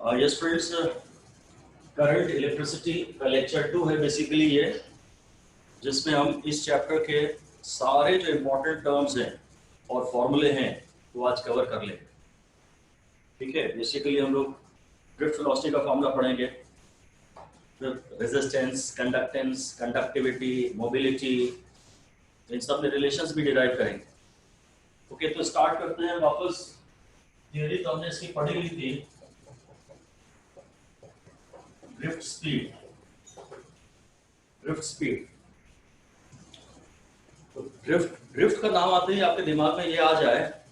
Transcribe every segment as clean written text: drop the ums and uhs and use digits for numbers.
Yes friends, current electricity का lecture 2 है basically ये, जिसमें हम इस चैप्टर के सारे जो इम्पोर्टेंट टर्म्स हैं और फॉर्मूले हैं वो आज कवर कर लेंगे। ठीक है, बेसिकली हम लोग ड्रिफ्ट वेलोसिटी का फॉर्मूला पढ़ेंगे, रेजिस्टेंस, कंडक्टेंस, कंडक्टिविटी, मोबिलिटी, इन सब में रिलेशंस भी डिराइव करेंगे। ओके, तो स्टार्ट करते हैं वापस। थियरी तो हमने इसकी पढ़ी ली थी, ड्रिफ्ट स्पीड। तो ड्रिफ्ट का नाम आते ही आपके दिमाग में ये आ जाए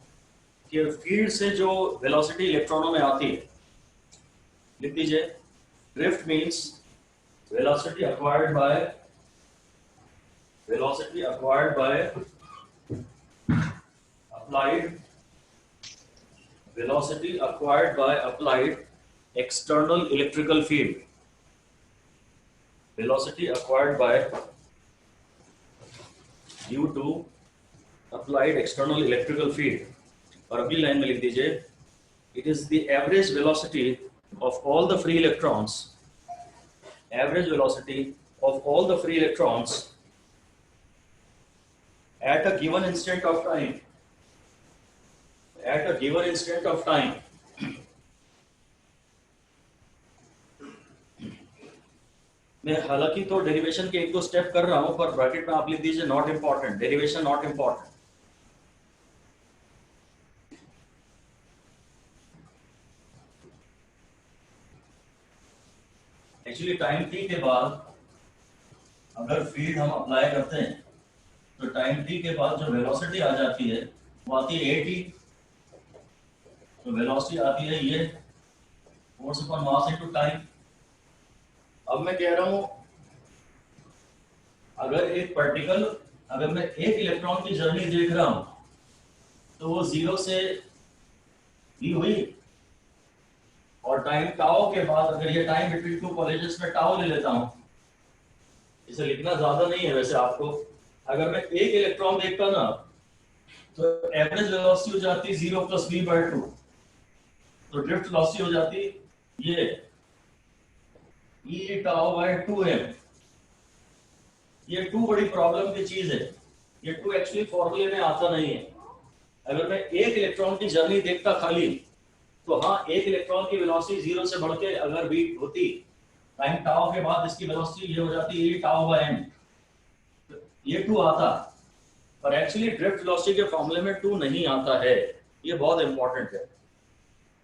कि फील्ड से जो वेलोसिटी इलेक्ट्रॉनों में आती है, लिख दीजिए। Drift means velocity acquired bye applied external electrical field, velocity acquired by due to applied external electrical field। और अगली लाइन में लिख दीजिए, it is the average velocity of all the free electrons, at a given instant of time, मैं हालांकि तो derivation के एक दो स्टेप कर रहा हूं, पर ब्रैकेट में आप लिख दीजिए not important, derivation not important. Actually time T के बाद अगर फील्ड हम अप्लाई करते हैं तो टाइम टी के बाद जो वेलोसिटी आ जाती है वो आती है एटी। तो वेलोसिटी आती है ये force upon mass into time. अब मैं कह रहा हूं, अगर मैं एक इलेक्ट्रॉन की जर्नी देख रहा हूं तो वो जीरो से ही हुई, और टाइम टाओ के बाद अगर ये टाइम बिटवीन टू कॉलेजेस में टाओ ले लेता हूं, इसे लिखना ज्यादा नहीं है वैसे आपको। अगर मैं एक इलेक्ट्रॉन देखता ना तो एवरेज वेलोसिटी हो जाती 0 + v/2, तो ड्रिफ्ट वेलोसिटी हो जाती ये e τ/2m। ये 2 बड़ी प्रॉब्लम की चीज है, ये 2 एक्चुअली फॉर्मूले में आता नहीं है। अगर मैं एक इलेक्ट्रॉन की जर्नी देखता खाली, तो हाँ, एक इलेक्ट्रॉन की वेलोसिटी 0 से बढ़ के अगर v होती, टाइम टाउ के बाद इसकी वेलोसिटी ये हो जाती e τ/m, ये 2 आता। पर एक्चुअली ड्रिफ्ट वेलोसिटी के फॉर्मूले में 2 नहीं आता है, ये बहुत इंपॉर्टेंट है।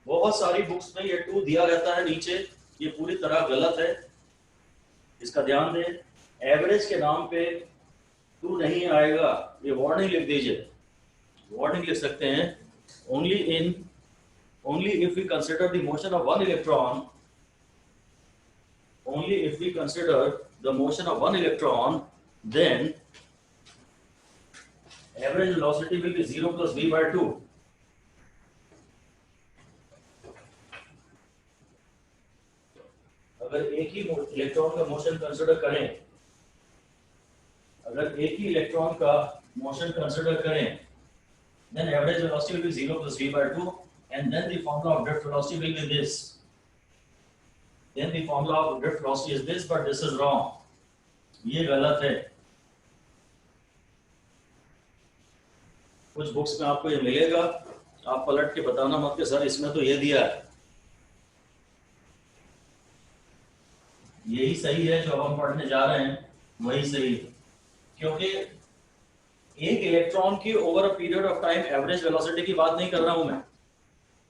बहुत सारी बुक्स में ये 2 दिया रहता है नीचे, ये पूरी तरह गलत है, इसका ध्यान दें। एवरेज के नाम पे 2 नहीं आएगा, ये वार्निंग लिख दीजिए। वार्निंग लिख सकते हैं, only if we consider the motion of one electron, then average velocity will be 0 + v/2। अगर एक ही इलेक्ट्रॉन का मोशन कंसिडर करें, then average velocity will be 0 + v/2, and then the formula of drift velocity will be this. Then the formula of drift velocity is this, but this is wrong. ये गलत है। कुछ books में आपको ये मिलेगा, आप पलट के बताना मत कि सर इसमें तो ये दिया है। यही सही है, जो अब हम पढ़ने जा रहे हैं वही सही है, क्योंकि एक इलेक्ट्रॉन की over a period of time average velocity की बात नहीं कर रहा हूं मैं,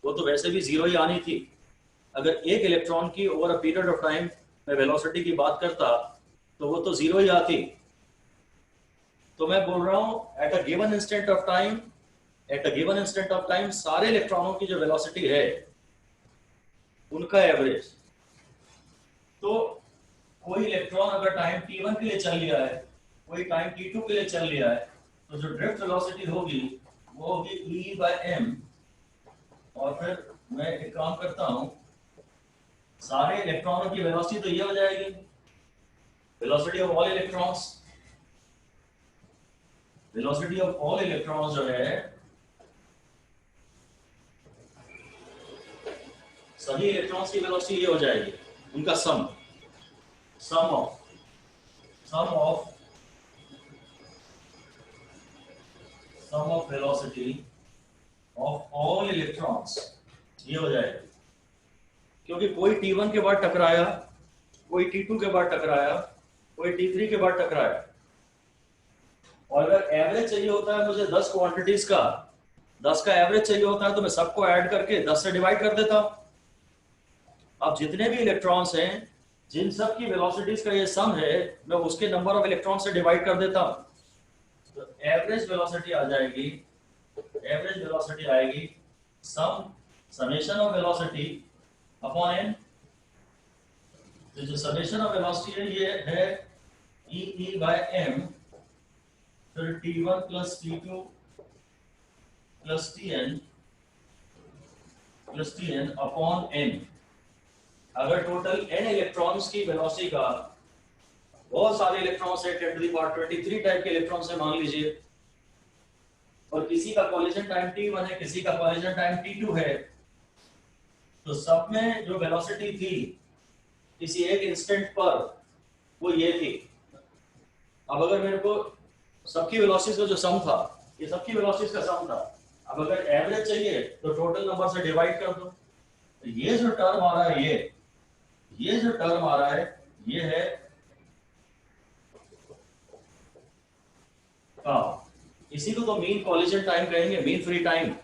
वो तो वैसे भी 0 ही आनी थी। अगर एक इलेक्ट्रॉन की over a period of time में वेलोसिटी की बात करता तो वो तो 0 ही आती। तो मैं बोल रहा हूं eight a given instant of time सारे इलेक्ट्रॉनों की जो वेलोसिटी है उनका एवरेज। तो कोई इलेक्ट्रॉन अगर टाइम t1 के लिए चल लिया है, कोई टाइम t2 के लिए चल लिया है, तो जो ड्रिफ्ट वेलोसिटी होगी वो होगी e/m। और फिर मैं एक काम करता हूं, सारे इलेक्ट्रॉनों की वेलोसिटी तो ये हो जाएगी, वेलोसिटी ऑफ ऑल इलेक्ट्रॉन्स जो है सभी इलेक्ट्रॉन्स की वेलोसिटी ये हो जाएगी, उनका sum of velocity of all electrons ये हो जाएगा, क्योंकि कोई T1 के बाद टकराया, कोई T2 के बाद टकराया, कोई T3 के बाद टकराया। और अगर एवरेज चाहिए होता है मुझे 10 क्वांटिटीज का, 10 का एवरेज चाहिए होता है तो मैं सबको ऐड करके 10 से डिवाइड कर देता। अब जितने भी इलेक्ट्रॉन्स हैं, जिन सब की वेलोसिटीज का ये सम है, मैं उसके नंबर ऑफ इलेक्ट्रॉन से डिवाइड कर देता हूं, तो एवरेज वेलोसिटी आ जाएगी, एवरेज वेलोसिटी आएगी summation of velocity upon n। तो जो समेशन ऑफ वेलोसिटी है ये है E by m, फिर T1 plus T2 plus Tn upon n। अगर टोटल n इलेक्ट्रॉन्स की वेलोसिटी का, बहुत सारे इलेक्ट्रॉन्स है, 10 टू द पावर 23 टाइप के इलेक्ट्रॉन्स है मान लीजिए, और किसी का कॉलिजन टाइम T1 है, किसी का कॉलिजन टाइम T2 है, तो सब में जो वेलोसिटी थी किसी एक इंस्टेंट पर वो ये थी। अब अगर मेरे को सबकी वेलोसिटीज का जो सम था, ये सबकी वेलोसिटीज का सम था, अब अगर एवरेज चाहिए तो टोटल नंबर से डिवाइड कर दो। तो ये जो टर्म आ रहा है, ये जो टर्म आ रहा है ये है इसी को तो मीन कॉलिजन टाइम कहेंगे, मीन फ्री टाइम।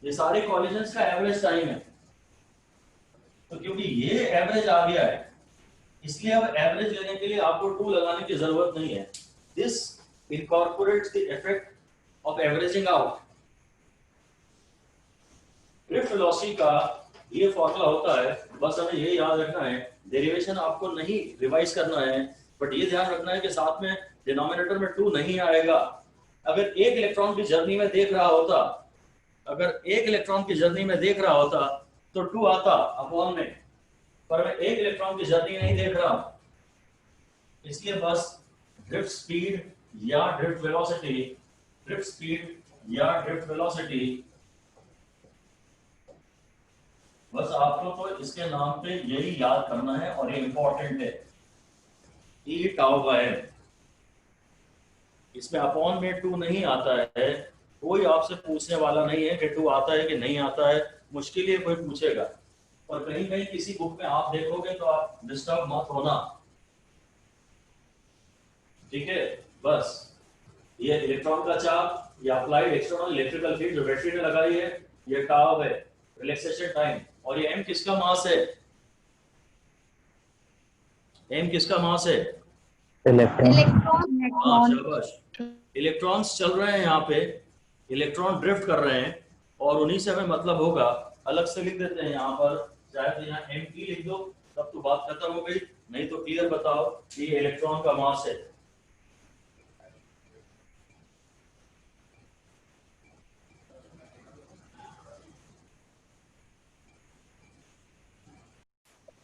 ये सारे कॉलिजन्स का एवरेज टाइम है। तो क्योंकि ये एवरेज आ गया है, इसलिए अब एवरेज लेने के लिए आपको 2 लगाने की जरूरत नहीं है। This incorporates the effect of averaging out. Drift velocity का ये फॉर्मूला होता है, बस हमें ये याद रखना है, डेरिवेशन आपको नहीं रिवाइज करना है, बट ये ध्यान रखना है कि साथ में डिनोमिनेटर में 2 नहीं आएगा। अगर एक इलेक्ट्रॉन की जर्नी में देख रहा होता, अगर एक इलेक्ट्रॉन की जर्नी में देख रहा होता तो 2 आता अपॉन में, पर मैं एक इलेक्ट्रॉन की जर्नी नहीं देख रहा हूं, इसलिए बस ड्रिफ्ट स्पीड या ड्रिफ्ट वेलोसिटी, ड्रिफ्ट स्पीड या ड्रिफ्ट वेलोसिटी, बस आपको तो इसके नाम पे यही याद करना है और ये इंपॉर्टेंट है, ई टाउ बाय m। इसमें अपॉन में 2 नहीं आता है, कोई आपसे पूछने वाला नहीं है कि 2 आता है कि नहीं आता है, मुश्किल ही कोई पूछेगा। और कहीं कहीं किसी बुक में आप देखोगे तो आप डिस्टर्ब मत होना, ठीक है। बस ये इलेक्ट्रॉन का चार्ज, ये अप्लाइड एक्सटर्नल इलेक्ट्रिकल फील्ड जो बैटरी ने लगाई है, ये टाउ है, रिलैक्सेशन टाइम, और ये m किसका मास है, m किसका मास है, हाँ शाबाश। इलेक्ट्रॉन्स चल रहे हैं यहाँ पे, इलेक्ट्रॉन ड्रिफ्ट कर रहे हैं, और उन्हीं से हमें मतलब होगा। अलग से लिख देते हैं यहाँ पर, चाहे तो यहाँ mp लिख दो, तब तो बात खत्म हो गई, नहीं तो क्लियर बताओ कि ये इलेक्ट्रॉन का मास है।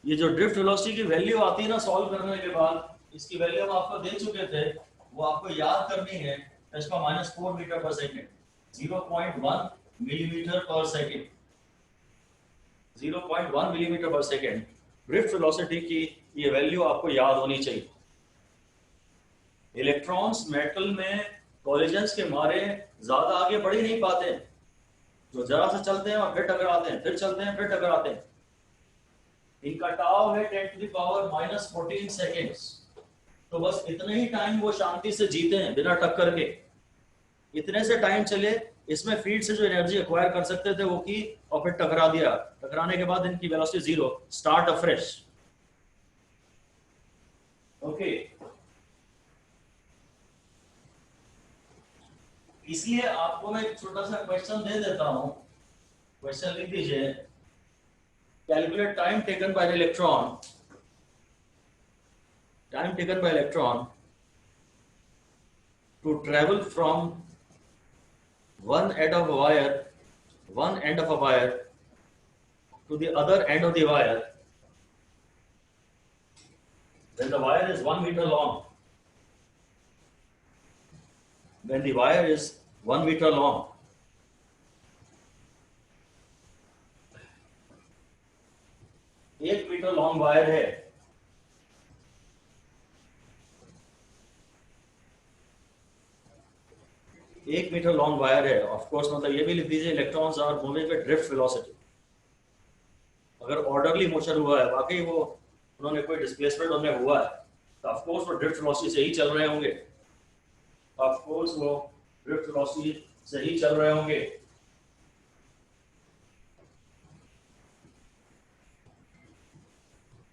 ये जो ड्रिफ्ट वेलोसिटी की वैल्यू आती है ना सॉल्व करने के बाद, इसकी वैल्यू हम आपको दे चुके थे, वो आपको याद करनी है। इसका -4 मीटर पर सेकेंड, 0.1 मिलीमीटर पर सेकेंड, 0.1 मिलीमीटर पर सेकेंड ड्रिफ्ट वेलोसिटी की ये वैल्यू आपको याद होनी चाहिए। इलेक्ट्रॉन्स मेटल में कॉलिजन्स के मारे ज्यादा आगे बढ़ ही नहीं पाते, जो जरा से चलते हैं और फिर टकराते हैं, फिर चलते हैं, फिर टकराते हैं। इनका टाव है 10 टू द पावर -14 सेकेंड्स। तो बस इतने ही टाइम वो शांति से जीते हैं बिना टक्कर के, इतने से टाइम चले, इसमें फील्ड से जो एनर्जी एक्वायर कर सकते थे वो की, और फिर टकरा दिया, टकराने के बाद इनकी वेलोसिटी 0, स्टार्ट अफ्रेश। ओके, इसलिए आपको मैं एक छोटा सा क्वेश्चन दे देता हूं, क्वेश्चन लिख दीजिए, calculate time taken by electron, time taken by electron to travel from one end of a wire to the other end of the wire when the wire is 1 meter long. When the wire is 1 meter long, 1 metre long wire है, एक metre long wire है, of course मतलब ये भी लिख दीजिए electrons are moving with drift velocity. अगर orderly motion हुआ है, वाकई वो उन्होंने कोई डिस्प्लेसमेंट उन्हें हुआ है, तो ऑफ कोर्स वो ड्रिफ्ट वेलोसिटी से ही चल रहे होंगे, ऑफ कोर्स वो ड्रिफ्ट वेलोसिटी से ही चल रहे होंगे।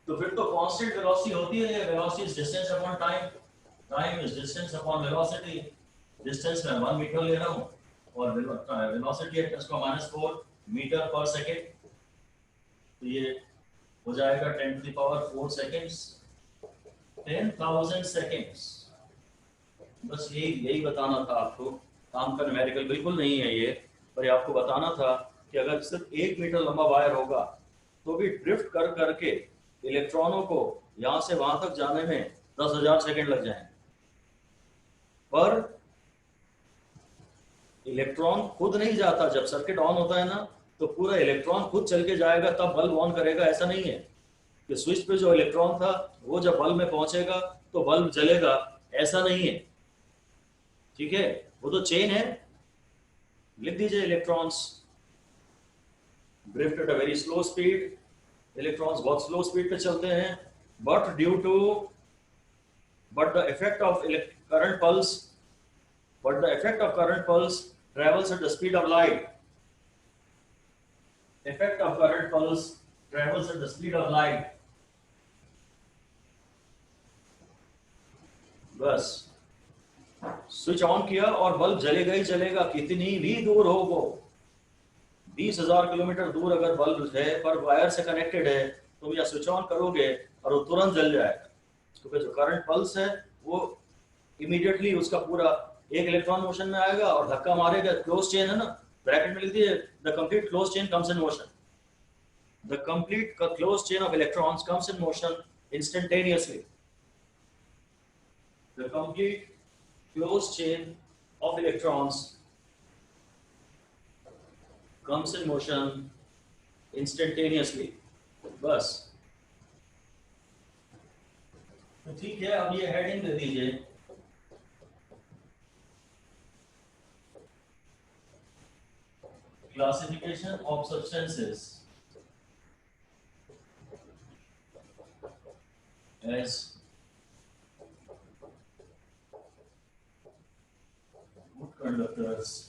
तो फिर तो कांस्टेंट वेलोसिटी होती है, velocity is distance upon time, time is distance upon velocity. Distance में 1 मीटर ले रहा हूँ और वेलोसिटी है 10⁻⁴ मीटर पर सेकेंड, तो ये हो जाएगा 10⁴ सेकेंड्स, 10,000 सेकेंड्स। बस यही बताना था आपको, काम का न्यूमेरिकल बिल्कुल नहीं है ये, पर ये आपको बताना था कि अगर सिर्फ 1 मीटर लंबा वायर होगा तो भी ड्रिफ्ट कर करके इलेक्ट्रॉनों को यहां से वहां तक जाने में 10,000 सेकेंड लग जाएंगे। पर इलेक्ट्रॉन खुद नहीं जाता, जब सर्किट ऑन होता है ना तो पूरा इलेक्ट्रॉन खुद चल के जाएगा तब बल्ब ऑन करेगा, ऐसा नहीं है कि स्विच पे जो इलेक्ट्रॉन था वो जब बल्ब में पहुंचेगा तो बल्ब जलेगा, ऐसा नहीं है, ठीक है। वो तो चेन है, लिख दीजिए electrons drift at a very slow speed, electrons बहुत स्लो स्पीड पे चलते हैं, but the effect of current pulse travels at the speed of light. Effect of current pulse travels at the speed of light. बस switch on किया और bulb जलेगा ही जलेगा, कितनी भी दूर हो वो, 20,000 किलोमीटर दूर अगर बल्ब है पर वायर से कनेक्टेड है तो या स्विच ऑन करोगे और वो तुरंत जल जाएगा, क्योंकि जो करंट पल्स है वो इमीडिएटली उसका पूरा एक इलेक्ट्रॉन मोशन में आएगा और धक्का मारेगा। क्लोज चेन है ना, ब्रैकेट में लिख दिए the complete close chain comes in motion, the complete close chain of electrons comes in motion instantaneously, the complete close chain of electrons comes in motion instantaneously। बस तो ठीक है, अब ये हेडिंग दे दीजिए classification of substances as good conductors,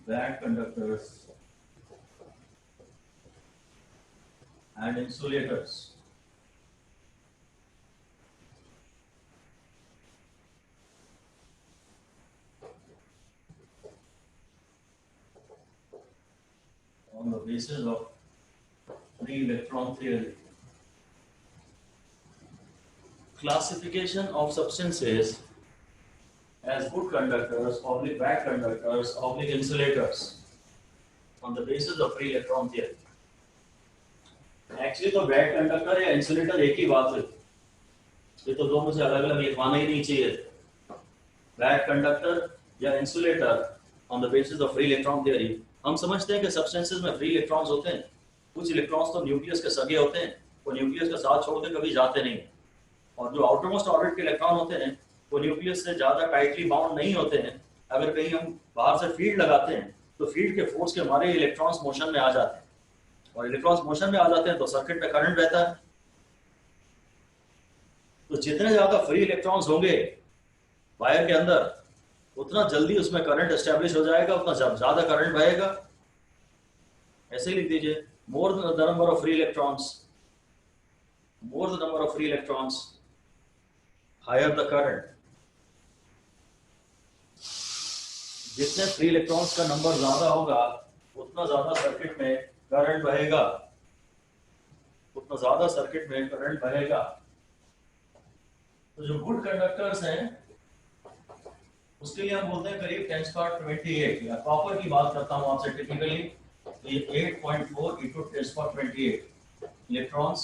bad conductors and insulators। On the basis of free electron theory, classification of substances as good conductors, oblique bad conductors, oblique insulators on the basis of free electron theory। Actually तो bad conductor या insulator एक ही बात है, ये तो दोनों से अलग अलग लिखवाना ही नहीं चाहिए। बैड कंडक्टर या insulator on the basis of free electron theory. हम समझते हैं कि सब्सटेंसेस में फ्री इलेक्ट्रॉन्स होते हैं, कुछ इलेक्ट्रॉन्स तो न्यूक्लियस के सगे होते हैं, वो न्यूक्लियस का साथ छोड़ के कभी जाते नहीं, और जो आउटरमोस्ट ऑर्बिट के इलेक्ट्रॉन होते हैं वो न्यूक्लियस से ज्यादा टाइटली बाउंड नहीं होते हैं। अगर कहीं हम बाहर से फील्ड लगाते हैं तो फील्ड के फोर्स के मारे इलेक्ट्रॉन्स मोशन में आ जाते हैं, और इलेक्ट्रॉन्स मोशन में आ जाते हैं तो सर्किट में करंट रहता है। तो जितने ज्यादा फ्री इलेक्ट्रॉन्स होंगे वायर के अंदर उतना जल्दी उसमें करंट एस्टेब्लिश हो जाएगा, उतना ज्यादा करंट बहेगा। ऐसे ही लिख दीजिए more the number of free electrons, more the number of free electrons higher the current. जितने फ्री इलेक्ट्रॉन्स का नंबर ज्यादा होगा उतना ज्यादा सर्किट में करंट बहेगा, उतना ज्यादा सर्किट में करंट बहेगा। तो जो गुड कंडक्टर्स हैं उसके लिए हम बोलते हैं करीब 10⁻28, या कॉपर की बात करता हूं आपसे टिपिकली, ये 8.4 × 10⁻28 इलेक्ट्रॉन्स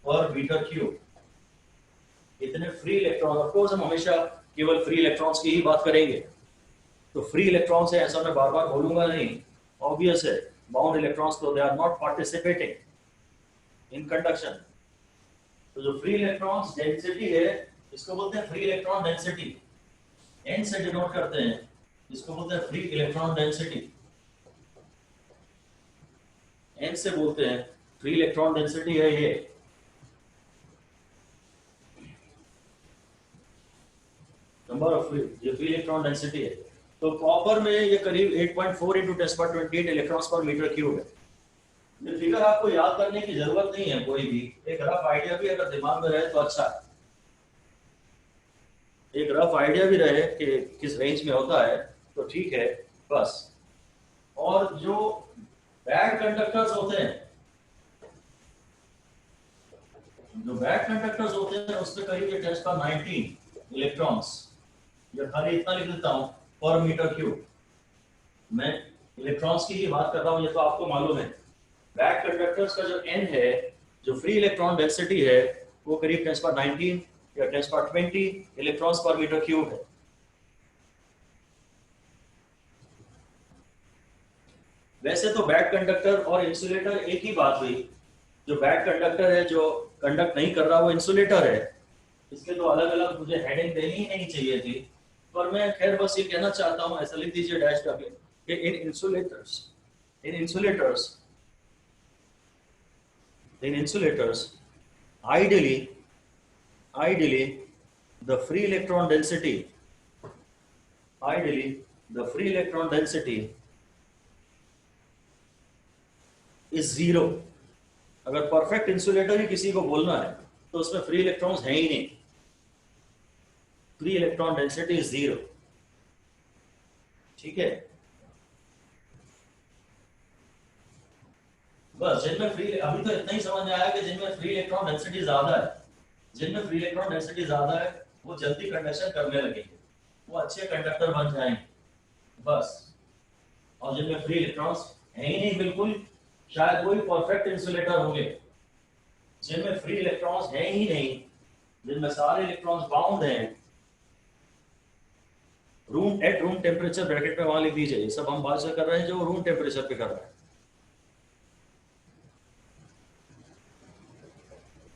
पर मीटर क्यूब। इतने फ्री इलेक्ट्रॉन, ऑफ कोर्स हम हमेशा केवल फ्री इलेक्ट्रॉन्स की ही बात करेंगे, तो फ्री इलेक्ट्रॉन्स है ऐसा मैं बार बार बोलूंगा नहीं, ऑब्वियस है, बाउंड इलेक्ट्रॉन्स तो they are not participating in conduction. तो जो फ्री इलेक्ट्रॉन्स डेंसिटी है इसको बोलते हैं फ्री इलेक्ट्रॉन डेंसिटी, एन से डिनोट करते हैं, इसको बोलते हैं फ्री इलेक्ट्रॉन डेंसिटी, एन से बोलते हैं फ्री इलेक्ट्रॉन डेंसिटी है ये। नंबर ऑफ ये फ्री इलेक्ट्रॉन डेंसिटी है। तो कॉपर में ये करीब 8.4 इंटू 10⁻28 इलेक्ट्रॉन्स पर मीटर क्यूब है। ये फिगर आपको याद करने की जरूरत नहीं है, कोई भी एक रफ आइडिया भी अगर दिमाग में रहे तो अच्छा है, एक रफ आइडिया भी रहे कि किस रेंज में होता है तो ठीक है बस। और जो बैड कंडक्टर्स होते हैं, जो बैड कंडक्टर्स होते हैं उसमें करीब 10⁻19 इलेक्ट्रॉन्स, ये खाली इतना लिख देता हूं पर मीटर क्यूब। मैं इलेक्ट्रॉन्स की ही बात कर रहा हूं, ये तो आपको मालूम है। बैड कंडक्टर्स का जो एन है, जो फ्री इलेक्ट्रॉन डेंसिटी है, वो करीब 10⁻19 या 10⁻20 इलेक्ट्रॉन्स पर मीटर क्यूब है। वैसे तो बैड कंडक्टर और इंसुलेटर एक ही बात हुई। जो बैड कंडक्टर है, जो कंडक्ट नहीं कर रहा, वो इंसुलेटर है। इसके तो अलग अलग मुझे हेडिंग देनी ही नहीं चाहिए थी, पर मैं खैर बस ये कहना चाहता हूं, ऐसा लिख दीजिए डैश करके कि इन insulators ideally the free electron density is zero। अगर परफेक्ट इंसुलेटर ही किसी को बोलना है तो उसमें फ्री इलेक्ट्रॉन्स हैं ही नहीं, free electron density is zero. ठीक है, बस जिनमें फ्री, अभी तो इतना ही समझ में आया कि जिनमें फ्री इलेक्ट्रॉन डेंसिटी ज्यादा है, जिनमें फ्री इलेक्ट्रॉन डेंसिटी ज्यादा है वो जल्दी कंडक्शन करने लगेंगे, वो अच्छे कंडक्टर बन जाएंगे बस। और जिनमें फ्री इलेक्ट्रॉन्स है ही नहीं बिल्कुल, शायद वही परफेक्ट इंसुलेटर होंगे। जिनमें फ्री इलेक्ट्रॉन्स है ही नहीं, जिनमें सारे इलेक्ट्रॉन्स बाउंड हैं, रूम टेम्परेचर ब्रैकेट में वहां लिख दीजिए। ये सब हम बात से कर रहे हैं जो रूम टेम्परेचर पे कर रहे हैं।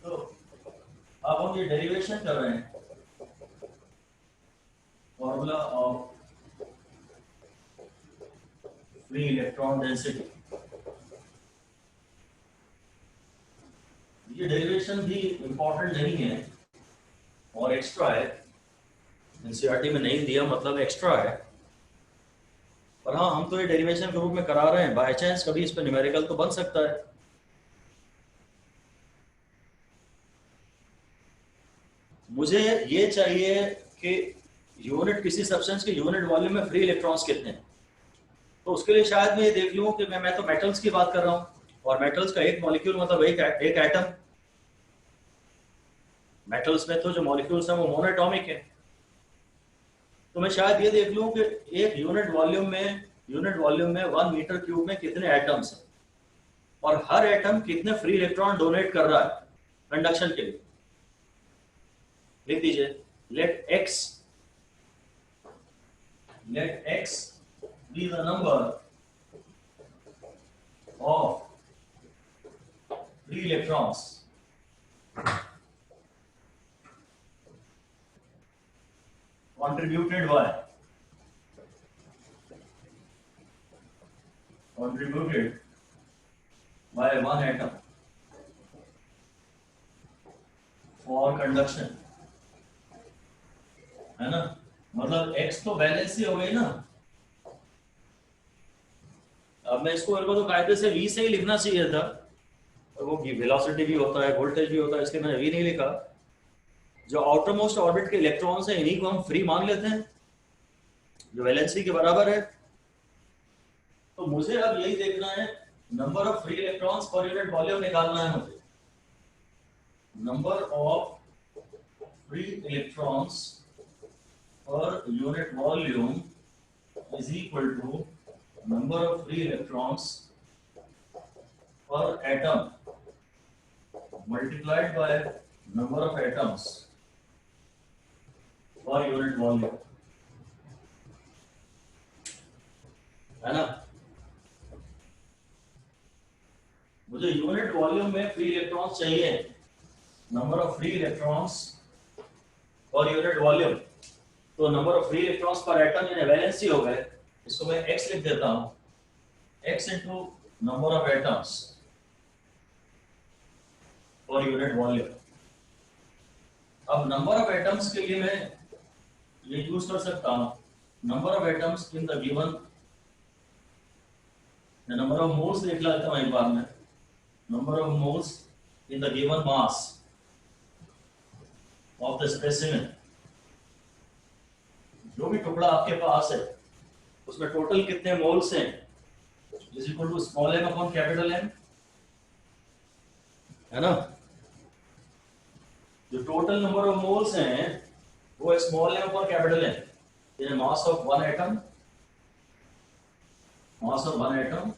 तो अब हम ये डेरिवेशन कर रहे हैं, formula of free electron density. ये डेरिवेशन भी इंपॉर्टेंट नहीं है और एक्स्ट्रा है, एनसीईआरटी में नहीं दिया मतलब एक्स्ट्रा है, पर हाँ हम तो ये डेरिवेशन के रूप में करा रहे हैं। बाय चांस कभी इस पर न्यूमेरिकल तो बन सकता है। मुझे ये चाहिए कि यूनिट, किसी सब्सटेंस के यूनिट वॉल्यूम में फ्री इलेक्ट्रॉन्स कितने हैं, तो उसके लिए शायद मैं ये देख लूं कि मैं तो मेटल्स की बात कर रहा हूं, और मेटल्स का एक मॉलिक्यूल मतलब एक एटम। मेटल्स में तो जो मॉलिक्यूल्स हैं वो मोनोएटॉमिक है, तो मैं शायद ये देख लूं कि एक यूनिट वॉल्यूम में 1 मीटर क्यूब में कितने एटम्स हैं और हर एटम कितने फ्री इलेक्ट्रॉन डोनेट कर रहा है कंडक्शन के लिए। लिख दीजिए, late x be the number of free electrons contributed by one atom for conduction, है ना। मतलब x तो वैलेंसी हो गई ना। अब मैं इसको, मेरे को तो कायदे से v से ही लिखना चाहिए था, वो वेलोसिटी भी होता है, वोल्टेज भी होता है, इसलिए मैंने v नहीं लिखा। जो आउटर मोस्ट ऑर्बिट के इलेक्ट्रॉन्स हैं इन्हीं को हम फ्री मान लेते हैं, जो वैलेंसी के बराबर है। तो मुझे अब यही देखना है, number of free electrons per unit volume निकालना है मुझे। Number of free electrons per unit volume is equal to number of free electrons per atom multiplied by number of atoms per unit volume, है ना। मुझे unit volume में free electrons चाहिए, number of free electrons और unit volume. तो number of free electrons per atom यानी valency हो गए, इसको मैं x लिख देता हूं, x into number of atoms और यूनिट वॉल्यूम। अब नंबर ऑफ एटम्स के लिए मैं ये यूज कर सकता हूं number of atoms in the given, number of moles देख लेता हूं एक बार में, number of moles in the given mass of the specimen. जो भी टुकड़ा आपके पास है उसमें टोटल कितने मोल्स हैं, is equal to small m upon capital M, है ना। जो टोटल नंबर ऑफ मोल्स हैं वो small m upon capital M, यानी mass of one atom, mass of one atom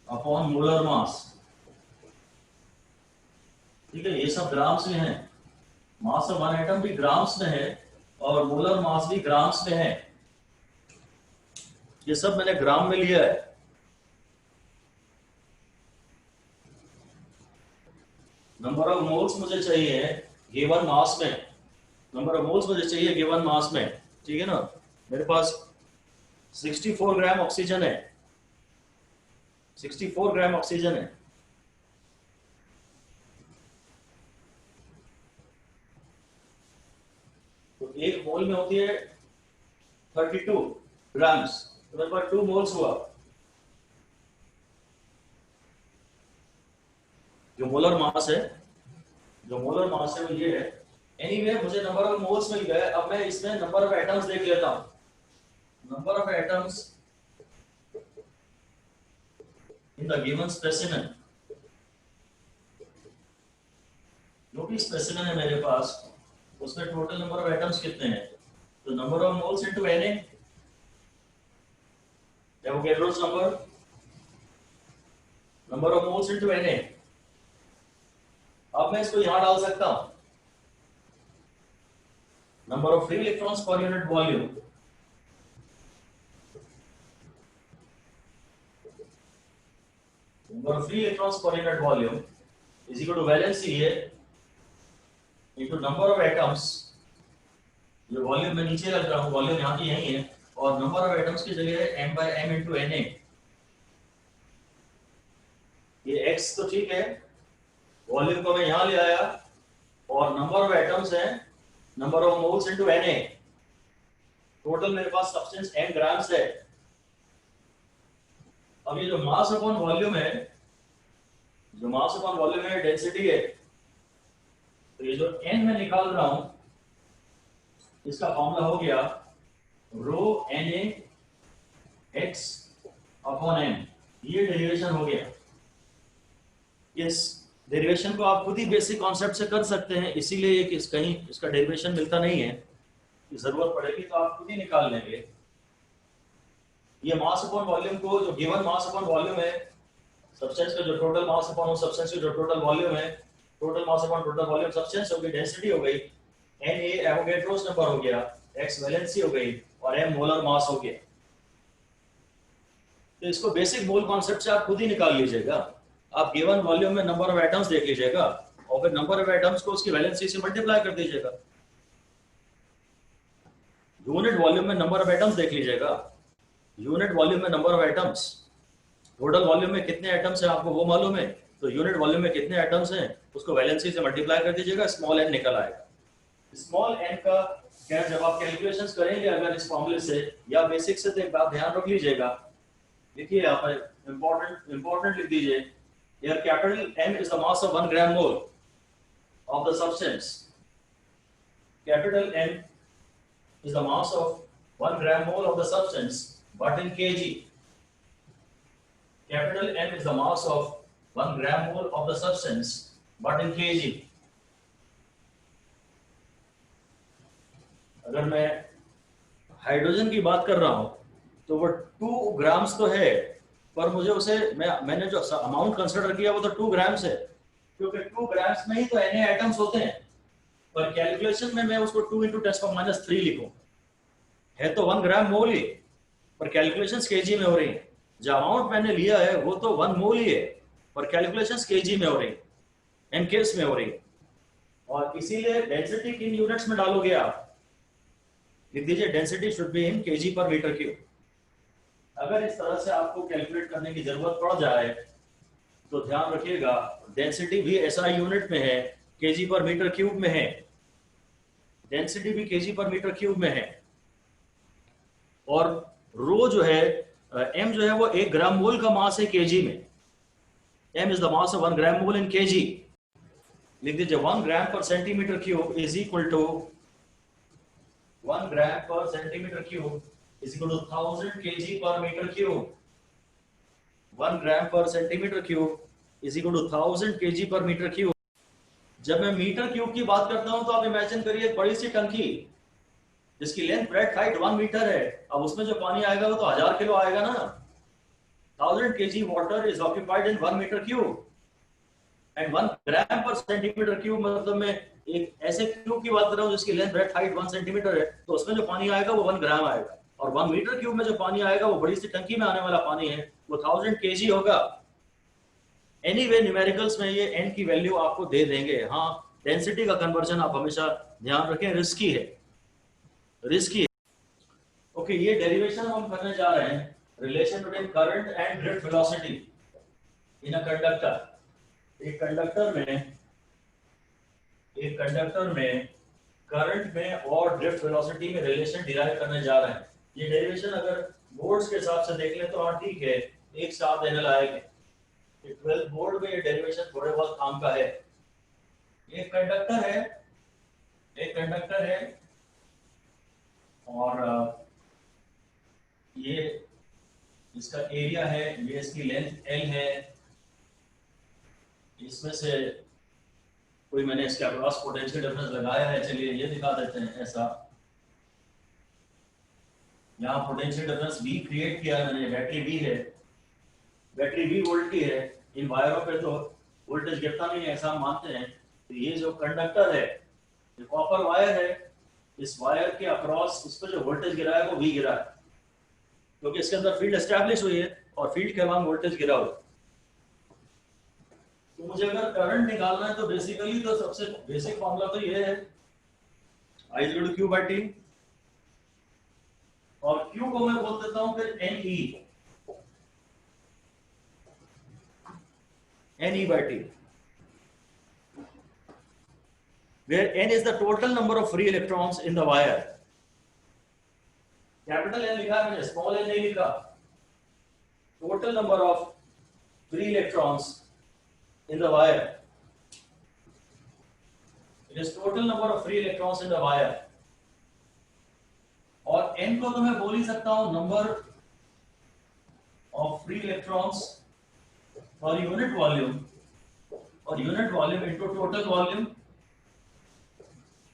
upon molar mass. ठीक है, ये सब ग्राम्स में है, मास ऑफ वन एटम भी ग्राम्स में है और मोलर मास भी ग्राम्स में है। ये सब मैंने ग्राम में लिया है। नंबर ऑफ मोल्स मुझे चाहिए गिवन मास में, नंबर ऑफ मोल्स मुझे चाहिए गिवन मास में, ठीक है ना। मेरे पास 64 ग्राम ऑक्सीजन है, 64 ग्राम ऑक्सीजन है। तो एक मोल में होती है 32 ग्राम्स, तो मेरे पास 2 मोल्स हुआ। जो मोलर मास है, जो मोलर मास है वो ये है। एनीवे मुझे नंबर ऑफ मोल्स मिल गए। अब मैं इसमें नंबर ऑफ एटम्स देख लेता हूं, number of atoms in the given specimen. जो भी स्पेसिमेन है मेरे पास उसमें टोटल नंबर ऑफ एटम्स कितने हैं, तो number of moles into Na, Avogadro's number of moles into Na। अब मैं इसको यहां डाल सकता हूं, number of free electrons per unit volume, number of free electrons per unit volume is equal to valency है इनटू नंबर ऑफ एटम्स। जो volume में नीचे रख रहा हूं, वॉल्यूम यहां की यही है, और नंबर ऑफ एटम्स की जगह है m/m इनटू Na। ये x तो ठीक है, वॉल्यूम को मैं यहां ले आया और नंबर ऑफ एटम्स है number of moles into Na। Total मेरे पास सब्सटेंस m ग्राम्स है। अब ये जो मास अपॉन वॉल्यूम है, जो मास अपॉन वॉल्यूम है डेंसिटी है, तो ये जो n मैं निकाल रहा हूं इसका फॉर्मूला हो गया रो Na x अपॉन m। ये डेरिवेशन हो गया। इस डेरिवेशन को आप खुद ही बेसिक कॉन्सेप्ट से कर सकते हैं, इसीलिए कहीं इसका डेरिवेशन मिलता नहीं है, जरूरत पड़ेगी तो आप खुद ही निकाल लेंगे। ये मास अपॉन वॉल्यूम को, जो गिवन मास अपॉन वॉल्यूम है सब्सटेंस का, जो टोटल मास अपॉन उस सब्सटेंस का जो टोटल वॉल्यूम है, total mass upon total volume substance हो गई, डेंसिटी हो गई, Na एवोगैड्रोस नंबर हो गया, x वैलेंसी हो गई और m मोलर मास हो गया। तो इसको बेसिक मोल कॉन्सेप्ट से आप खुद ही निकाल लीजिएगा। आप गिवन वॉल्यूम में नंबर ऑफ एटम्स देख लीजिएगा और फिर नंबर ऑफ एटम्स को उसकी वैलेंसी से मल्टीप्लाई कर दीजिएगा। यूनिट वॉल्यूम में नंबर ऑफ एटम्स देख लीजिएगा, यूनिट वॉल्यूम में number of atoms, total volume में कितने एटम्स हैं आपको वो मालूम है, तो यूनिट वॉल्यूम में कितने एटम्स हैं उसको वैलेंसी से मल्टीप्लाई कर दीजिएगा, स्मॉल n निकल आएगा। स्मॉल n का क्या, जब आप कैलकुलेशंस करेंगे अगर इस फॉर्मूले से या बेसिक से, तो एक बात ध्यान रख लीजिएगा, देखिए यहाँ पर इंपॉर्टेंट लिख दीजिए, here capital M is the mass of 1 gram mole of the substance, capital M is the mass of 1 gram mole of the substance but in kg, capital M is the mass of 1 gram mole of the substance but in kg। अगर मैं hydrogen की बात कर रहा हूं तो वो 2 grams तो है, पर मुझे उसे मैंने जो अमाउंट कंसीडर किया वो तो 2 ग्राम्स है, क्योंकि 2 ग्राम्स में ही तो Na एटम्स होते हैं, पर कैलकुलेशन में मैं उसको 2 × 10⁻³ लिखूं, है तो 1 ग्राम मोल ही, पर कैलकुलेशंस केजी में हो रही है। जो अमाउंट मैंने लिया है वो तो 1 मोल ही है, और कैलकुलेशंस केजी में हो रही है, एनकेस में हो रही है, और इसीलिए डेंसिटी किन यूनिट्स में डालोगे आप, लिख दीजिए density should be in KG per metre cube. अगर इस तरह से आपको कैलकुलेट करने की जरूरत पड़ जाए तो ध्यान रखिएगा डेंसिटी भी एसआई यूनिट में है, केजी पर मीटर क्यूब में है, डेंसिटी भी केजी पर मीटर क्यूब में है, और रो जो है एम जो है वो 1 ग्राम मोल का मास है केजी में, M is the mass of 1 gram mole in kg. लिख दीजिए 1 gram per centimetre cube is equal to 1 gram per centimetre cube is equal to 1000 kg per metre cube. 1 gram per centimetre cube is equal to 1000 kg per metre cube. जब मैं metre cube की बात करता हूं तो आप imagine करिए बड़ी सी टंकी जिसकी लेंथ ब्रेड्थ हाइट 1 मीटर है, अब उसमें जो पानी आएगा वो तो 1000 किलो आएगा ना। 1000 kg water is occupied in 1 metre cube and 1 gram per centimetre cube, मतलब मैं एक ऐसे क्यूब की बात कर रहा हूँ जिसकी लेंथ ब्रेड्थ हाइट 1 सेंटीमीटर है, तो उसमें जो पानी आएगा वो 1 ग्राम आएगा, और 1 मीटर क्यूब में जो पानी आएगा वो बड़ी सी टंकी में आने वाला पानी है, वो 1000 kg होगा। एनीवे न्यूमेरिकल्स में ये n की वैल्यू आपको दे देंगे। हाँ, डेंसिटी का कन्वर्जन आप हमेशा ध्यान रखें, रिस्की है, रिस्की है। ओके, ये डेरिवेशन हम करने जा रहे हैं, relation between current and drift velocity in a conductor. एक कंडक्टर में करंट में और ड्रिफ्ट वेलोसिटी में रिलेशन डिराइव करने जा रहे हैं। ये डेरिवेशन अगर बोर्ड्स के हिसाब से देख लें तो हाँ ठीक है, एक साथ देने लायक है। 12 बोर्ड में ये डेरिवेशन थोड़े बहुत काम का है। एक कंडक्टर है और ये इसका एरिया है, ये इसकी लेंथ L है, इसमें से कोई मैंने इसके अक्रॉस पोटेंशियल डिफरेंस लगाया है, चलिए ये दिखा देते हैं। ऐसा यहाँ पोटेंशियल डिफरेंस V क्रिएट किया है मैंने, बैटरी V है, बैटरी V वोल्ट की है, इन वायरों पे तो वोल्टेज गिरता नहीं है ऐसा हम मानते हैं। तो ये जो कंडक्टर है, ये कॉपर वायर है, इस वायर के अक्रॉस इस पर जो वोल्टेज गिरा है वो V गिरा है, क्योंकि इसके अंदर फील्ड एस्टैब्लिश हुई है और फील्ड के अलावा वोल्टेज गिरा हुआ। तो मुझे अगर करंट निकालना है तो बेसिकली तो सबसे बेसिक फॉर्मूला तो ये है I is equal to Q by T, और Q को मैं बोल देता हूं फिर NE by T, where N is the total number of free electrons in the wire। Capital N लिखा है मैंने, स्मॉल n नहीं लिखा। Total number of free electrons in the wire, it is total number of free electrons in the wire। और n को तो मैं बोल ही सकता हूं नंबर ऑफ फ्री इलेक्ट्रॉन्स और यूनिट वॉल्यूम, और unit volume into total volume.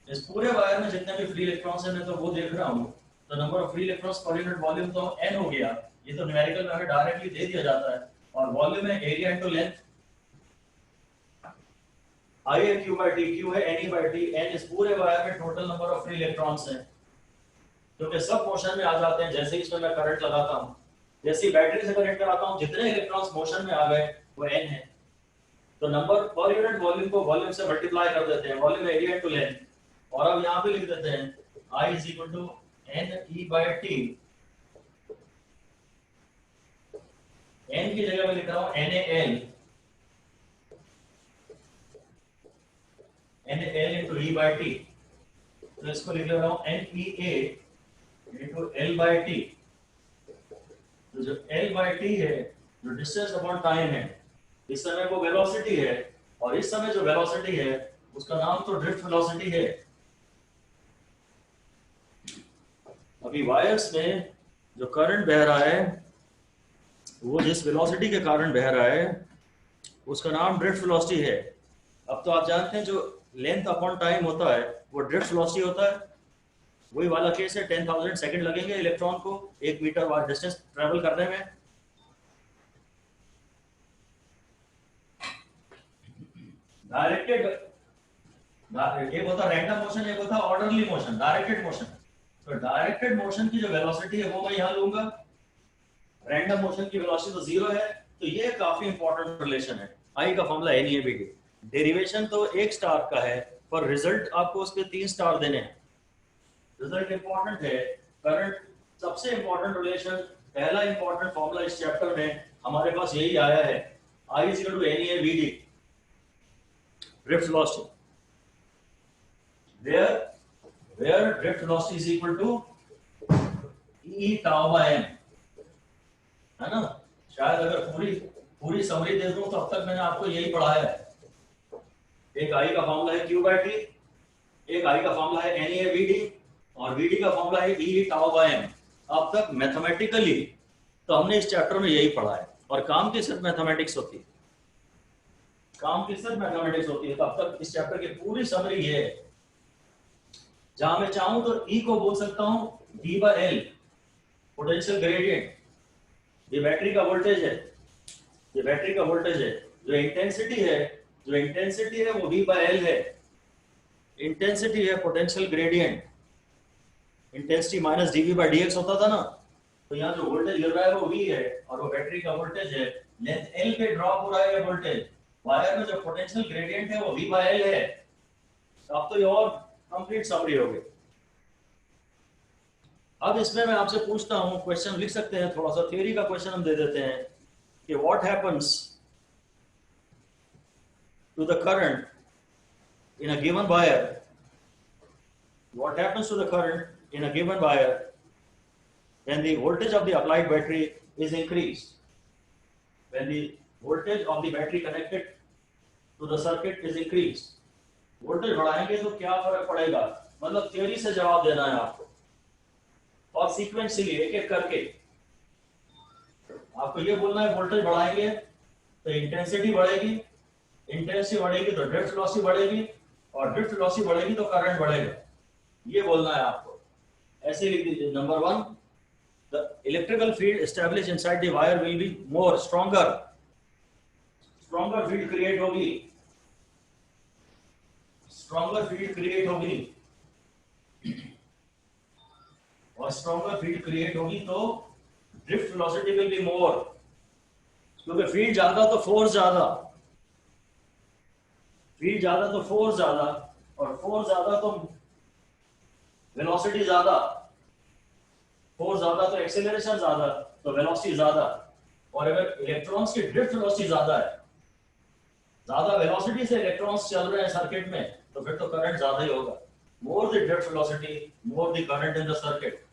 इस पूरे वायर में जितने भी फ्री इलेक्ट्रॉन्स हैं मैं तो वो देख रहा हूं, तो number of free electrons per unit volume तो n हो गया, ये तो न्यूमेरिकल में हमें डायरेक्टली दे दिया जाता है, और वॉल्यूम है एरिया इनटू लेंथ, I है Q by T, Q है NE by T, N इस पूरे वायर में total number of free electrons हैं, क्योंकि सब मोशन में आ जाते हैं। जैसे ही इसमें मैं करंट लगाता हूं, जैसे ही बैटरी से कनेक्ट कराता हूं, जितने इलेक्ट्रॉन्स मोशन में आ गए वो N है, तो नंबर पर यूनिट वॉल्यूम को वॉल्यूम से मल्टीप्लाई कर देते हैं, वॉल्यूम एरिया इनटू लेंथ, और अब यहां पे लिख देते हैं I is equal to NE by T। N की जगह मैं लिख रहा हूं NaL into E by T, तो इसको लिख रहा हूं NEA into L by T। तो जो L by T है, जो डिस्टेंस अपॉन टाइम है, इस समय वो वेलोसिटी है, और इस समय जो वेलोसिटी है उसका नाम तो ड्रिफ्ट वेलोसिटी है। अभी वायर्स में जो करंट बह रहा है, वो जिस वेलोसिटी के कारण बह रहा है उसका नाम ड्रिफ्ट वेलोसिटी है। अब तो आप जानते हैं जो लेंथ अपॉन टाइम होता है वो ड्रिफ्ट वेलोसिटी होता है। वही वाला केस है, 10,000 सेकंड लगेंगे इलेक्ट्रॉन को 1 मीटर वाट डिस्टेंस ट्रेवल करने में। डायरेक्टेड, एक होता रैंडम मोशन, एक होता ऑर्डरली मोशन, डायरेक्टेड मोशन। तो डायरेक्टेड मोशन की जो वेलोसिटी है वो मैं यहां लूंगा, रैंडम मोशन की वेलोसिटी तो 0 है, तो ये काफी इंपॉर्टेंट रिलेशन है। आई का formula N E B D, derivation तो एक स्टार का है पर रिजल्ट आपको उसके 3 स्टार देने हैं। रिजल्ट इंपॉर्टेंट है। करंट सबसे इंपॉर्टेंट रिलेशन, पहला इंपॉर्टेंट फॉर्मूला इस चैप्टर में हमारे पास यही आया है, I is equal to N E B D, drift velocity, where drift velocity is equal to e tau by m, है ना। शायद अगर पूरी पूरी समरी दे दूं तो अब तक मैंने आपको यही पढ़ाया है। एक आई का फॉर्मूला है क्यू बाय टी, एक आई का फॉर्मूला है एन ए वी डी, और वी डी का फॉर्मूला है ई टाउ बाय एम। अब तक मैथमेटिकली तो हमने इस चैप्टर में यही पढ़ा है, और काम की सिर्फ मैथमेटिक्स होती है, काम की सिर्फ मैथमेटिक्स होती है। तो अब तक इस चैप्टर की पूरी समरी ये है। जहां मैं चाहूं तो ई को बोल सकता हूं D by L, potential gradient. ये बैटरी का वोल्टेज है, ये बैटरी का वोल्टेज है। जो इंटेंसिटी है, जो इंटेंसिटी है वो V बाय एल है। इंटेंसिटी है potential gradient, intensity minus dV by dx होता था ना। तो यहाँ जो वोल्टेज गिर रहा है वो V है, और वो बैटरी का वोल्टेज है। लेंथ L पे ड्रॉप हो रहा है ये वोल्टेज। वायर में जो पोटेंशियल ग्रेडियंट है वो V बाय एल है। अब तो ये और कंप्लीट समरी हो गई। अब इसमें मैं आपसे पूछता हूं, क्वेश्चन लिख सकते हैं, थोड़ा सा थ्योरी का क्वेश्चन हम दे देते हैं कि what happens to the current in a given wire, what happens to the current in a given wire when the voltage of the applied battery is increased, when the voltage of the battery connected to the circuit is increased। Voltage बढ़ाएंगे तो क्या फर्क पड़ेगा, मतलब theory से जवाब देना है आपको, और सीक्वेंशियली एक एक करके आपको ये बोलना है। वोल्टेज बढ़ाएंगे तो इंटेंसिटी बढ़ेगी, इंटेंसिटी बढ़ेगी तो ड्रिफ्ट वेलोसिटी बढ़ेगी, और ड्रिफ्ट वेलोसिटी बढ़ेगी तो करंट बढ़ेगा। ये बोलना है आपको। ऐसे लिख दीजिए। Number 1, the electrical field establish inside the wire will be more stronger, stronger field create होगी, स्ट्रॉन्गर फील्ड क्रिएट होगी, और स्ट्रॉन्गर फील्ड क्रिएट होगी तो drift velocity will be more, क्योंकि फील्ड ज्यादा तो फोर्स ज्यादा, फील्ड ज्यादा तो फोर्स ज्यादा, और फोर्स ज्यादा तो वेलोसिटी ज्यादा, फोर्स ज्यादा तो एक्सेलरेशन ज्यादा, तो वेलोसिटी ज्यादा। और अगर इलेक्ट्रॉन्स की ड्रिफ्ट वेलोसिटी ज्यादा है, ज्यादा वेलोसिटी से इलेक्ट्रॉन्स चल रहे हैं सर्किट में, तो फिर तो करंट ज्यादा ही होगा। More the drift velocity more the current in the circuit,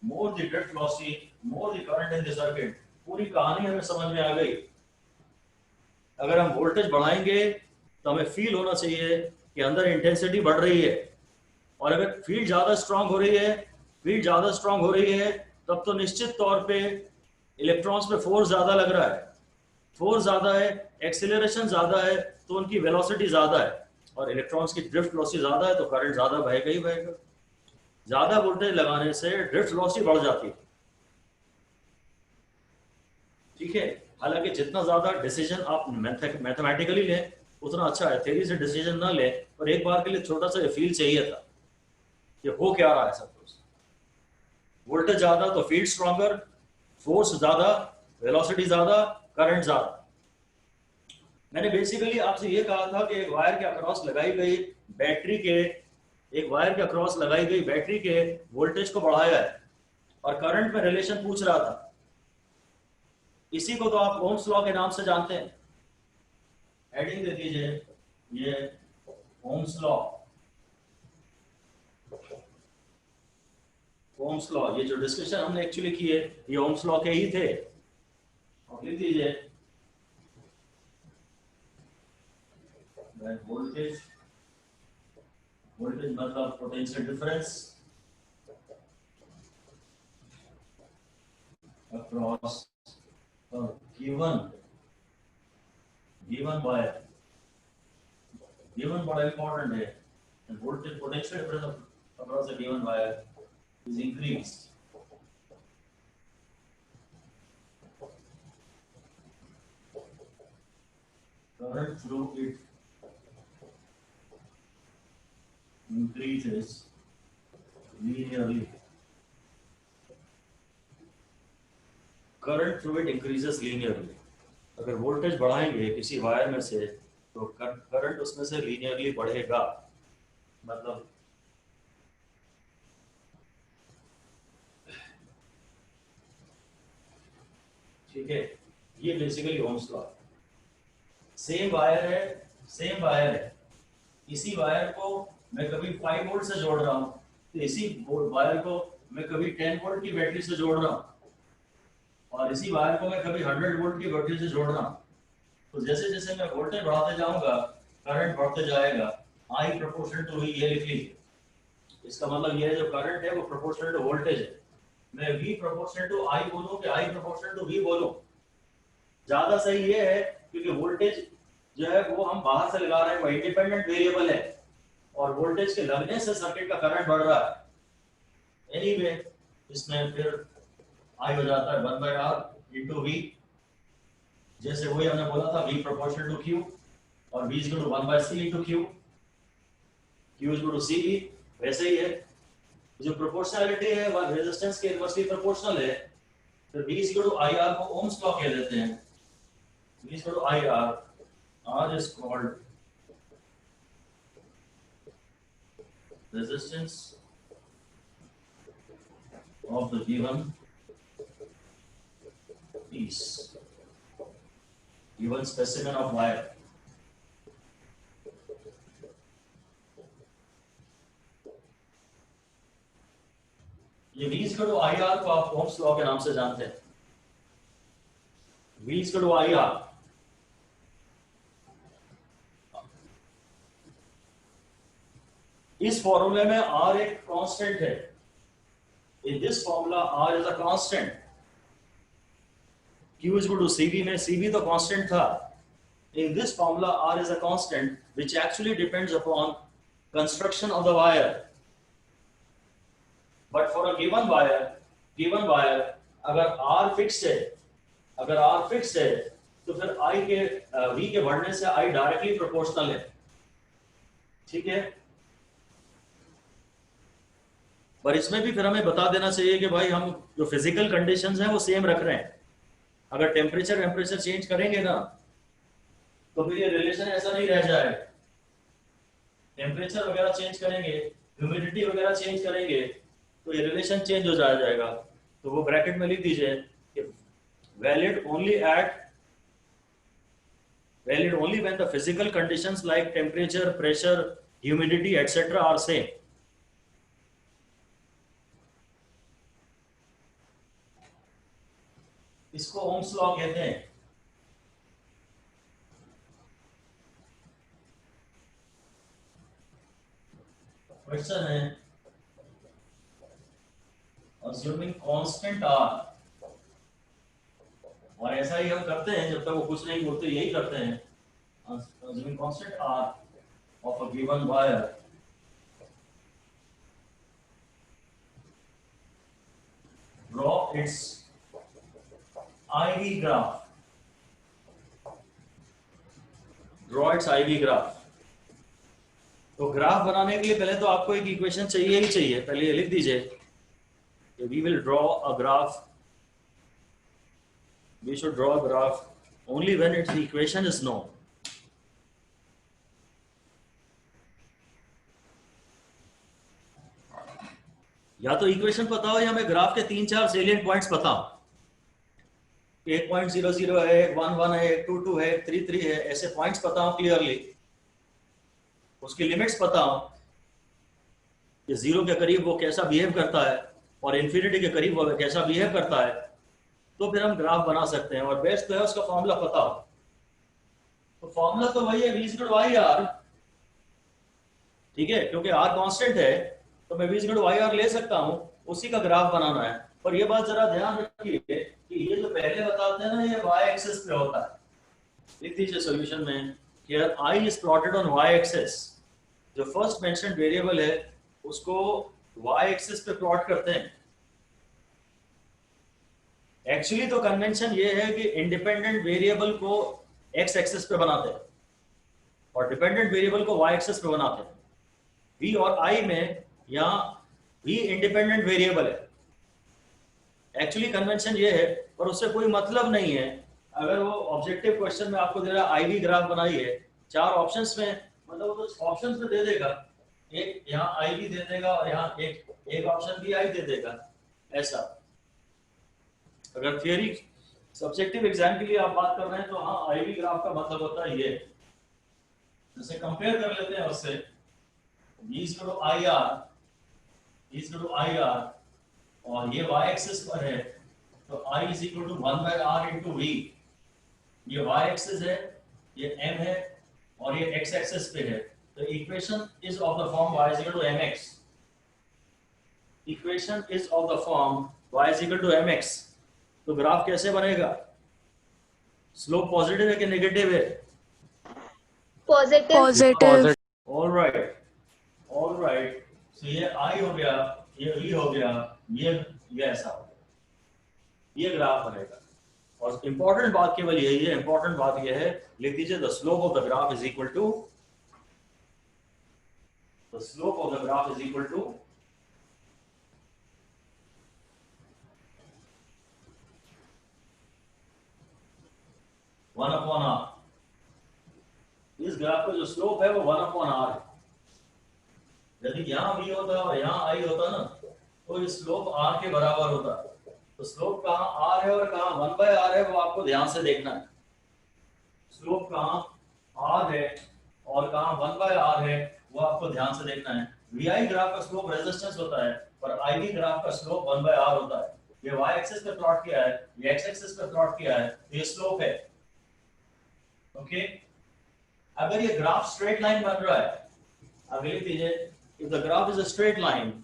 more the drift velocity more the current in the circuit. पूरी कहानी हमें समझ में आ गई। अगर हम वोल्टेज बढ़ाएंगे तो हमें फील होना चाहिए कि अंदर इंटेंसिटी बढ़ रही है, और अगर फील्ड ज्यादा स्ट्रांग हो रही है, फील्ड ज्यादा स्ट्रांग हो रही है, तब तो निश्चित तौर पे इलेक्ट्रॉन्स पे फोर्स ज्यादा लग रहा है, फोर्स ज्यादा है, एक्सेलरेशन ज्यादा है, तो उनकी वेलोसिटी ज्यादा है, और इलेक्ट्रॉन्स की ड्रिफ्ट वेलोसिटी ज्यादा है, तो करंट ज्यादा बहेगा ही बहेगा। ज्यादा वोल्टेज लगाने से ड्रिफ्ट वेलोसिटी बढ़ जाती है, ठीक है। हालांकि जितना ज्यादा डिसीजन आप मैथमेटिकली लें उतना अच्छा है, थ्योरी से डिसीजन ना लें, पर एक बार के लिए छोटा सा फील चाहिए था कि हो क्या रहा है सब कुछ। वोल्टेज ज्यादा तो फील्ड स्ट्रॉन्गर, फोर्स ज्यादा, वेलोसिटी ज्यादा, करंट ज्यादा। मैंने बेसिकली आपसे ये कहा था कि एक वायर के अक्रॉस लगाई गई बैटरी के, एक वायर के अक्रॉस लगाई गई बैटरी के वोल्टेज को बढ़ाया है, और करंट में रिलेशन पूछ रहा था। इसी को तो आप ओम्स लॉ के नाम से जानते हैं। हेडिंग दे दीजिए, ये ओम्स लॉ, ओम्स लॉ। ये जो डिस्कशन हमने एक्चुअली की है ये ओम्स लॉ के ही थे। और लिख दीजिए वोल्टेज, वोल्टेज मतलब potential difference across a given wire, given बड़ा important है, and voltage potential difference across a given wire is increased, current through it increases linearly, current through it increases linearly. अगर voltage बढ़ाएंगे किसी wire में से तो current उसमें से लीनियरली बढ़ेगा। मतलब ठीक है, ये basically Ohm's law. Same wire है, सेम वायर है, इसी वायर को मैं कभी 5 वोल्ट से जोड़ रहा हूँ, तो इसी वायर को मैं कभी 10 वोल्ट की बैटरी से जोड़ रहा हूँ, और इसी वायर को मैं कभी 100 वोल्ट की बैटरी से जोड़ रहा हूँ। तो जैसे जैसे मैं वोल्टेज बढ़ाते जाऊंगा करंट बढ़ते जाएगा। आई प्रोपोर्शनल टू वी, ये लिख लीजिए। इसका मतलब ये है जो करंट है वो प्रोपोर्शनल टू वोल्टेज है। मैं V प्रोपोर्शनल टू I बोलूं कि I प्रोपोर्शनल टू V बोलूं, ज्यादा सही ये है, क्योंकि वोल्टेज जो है वो हम बाहर से लगा रहे हैं, वो इंडिपेंडेंट वेरिएबल है, और वोल्टेज के लगने से सर्किट का करंट बढ़ रहा है। एनीवे इसमें फिर I हो जाता है 1/R इंटू V। जैसे वही हमने बोला था V प्रोपोर्शनल टू Q, और V is equal to 1/C into Q, Q is equal to CV। वैसे ही है, जो प्रोपोर्शनैलिटी है वह रेजिस्टेंस के इनवर्सली प्रोपोर्शनल है। फिर V is equal to IR को ओम्स लॉ कह देते हैं। V is equal to IR, R is called resistance of the given piece, given specimen of wire। ये V is equal to IR को आप Ohm's law के नाम से जानते हैं। V is equal to IR, इस फॉर्मूले में R एक कांस्टेंट है। In this formula R is a constant। Q is equal to CV में CV तो कांस्टेंट था। In this formula R is a constant which actually depends upon construction of the wire। But for a given wire अगर R fixed है, तो फिर I के V के बढ़ने से I डायरेक्टली प्रोपोर्शनल है। ठीक है, पर इसमें भी फिर हमें बता देना चाहिए कि भाई हम जो फिजिकल कंडीशंस हैं वो सेम रख रहे हैं। अगर टेम्परेचर चेंज करेंगे ना तो फिर ये रिलेशन ऐसा नहीं रह जाएगा। टेम्परेचर वगैरह चेंज करेंगे, ह्यूमिडिटी वगैरह चेंज करेंगे, तो ये रिलेशन चेंज हो जाएगा। तो वो ब्रैकेट में लिख दीजिए कि valid only when the physical conditions like temperature, pressure, humidity etc are same। इसको ओम्स लॉ कहते हैं। क्वेश्चन है assuming constant R, और ऐसा ही हम करते हैं जब तक वो कुछ नहीं बोलते, यही करते हैं। assuming constant R of a given wire, draw its IV graph। तो ग्राफ बनाने के लिए पहले तो आपको एक इक्वेशन चाहिए ही चाहिए। पहले ये लिख दीजिए कि we will draw a graph, we should draw a graph only when its equation is known। या तो इक्वेशन पता हो या हमें ग्राफ के 3-4 सेलिएंट पॉइंट्स पता हो। 8.00 है, 1.1 है, 2.2 है, 3.3 है, ऐसे पॉइंट्स पता हो क्लियरली, उसकी लिमिट्स पता हो कि 0 के करीब वो कैसा बिहेव करता है और इन्फिनिटी के करीब वो कैसा बिहेव करता है, तो फिर हम ग्राफ बना सकते हैं। और बेस्ट तो है उसका फॉर्मूला पता हो। तो फॉर्मूला तो वही है V इक्वल टू IR। ठीक है, क्योंकि R कांस्टेंट है तो मैं V इक्वल टू IR ले सकता हूं, उसी का ग्राफ बनाना है। पर ये बात जरा ध्यान रखिए कि ये जो पहले बताते हैं ना, ये y एक्सिस पे होता है। लिख दीजिए सॉल्यूशन में, here I is plotted on y axis. जो फर्स्ट मेंशन्ड वेरिएबल है उसको y एक्सिस पे प्लॉट करते हैं। एक्चुअली तो कन्वेंशन ये है कि इंडिपेंडेंट वेरिएबल को x एक्सिस पे बनाते हैं और डिपेंडेंट वेरिएबल को y एक्सिस पे बनाते हैं। v और I में यहाँ v इंडिपेंडेंट वेरिएबल है। एक्चुअली कन्वेंशन ये है, और उससे कोई मतलब नहीं है। अगर वो ऑब्जेक्टिव क्वेश्चन में आपको दे रहा है आईवी ग्राफ बनाइए, 4 ऑप्शंस में, मतलब वो तो ऑप्शंस में दे देगा, एक यहाँ आईवी दे देगा और यहाँ एक ऑप्शन भी आई दे देगा। ऐसा अगर थियरी सब्जेक्टिव एग्जाम के लिए आप बात कर रहे हैं तो हाँ, आईवी ग्राफ का मतलब होता है ये। जैसे कंपेयर कर लेते हैं उससे, IR और ये y एक्सिस पर है, तो I is equal to 1/r into V. ये y एक्सिस है, ये m है, और ये x एक्सिस पे है। तो equation is of the form y is equal to mx। Equation is of the form y is equal to mx। तो ग्राफ कैसे बनेगा? स्लोप पॉजिटिव है कि नेगेटिव है? पॉजिटिव। All right. तो ये I हो गया, ये V हो गया, ये ऐसा हो गया, ये ग्राफ बनेगा। और इंपॉर्टेंट बात केवल यही है, इंपॉर्टेंट बात यह है, लिख दीजिए the slope of the graph is equal to, the slope of the graph is equal to one upon R. इस ग्राफ का जो स्लोप है वो 1 अपॉन आर है। यदि यहाँ v होता और यहाँ I होता ना, तो ये स्लोप r के बराबर होता। तो स्लोप कहाँ r है और कहाँ 1/r है, वो आपको ध्यान से देखना है। स्लोप कहाँ r है और कहाँ 1/r है, वो आपको ध्यान से देखना है। vi ग्राफ का स्लोप रेजिस्टेंस होता है और iv ग्राफ का स्लोप 1/r होता है। ये y एक्सिस पे प्लॉट किया है, ये x एक्सिस पे प्लॉट किया है, तो ये स्लोप है। ओके, अगर ये ग्राफ स्ट्रेट लाइन बन रहा है, अब लिख दीजिए, if the graph is a straight line,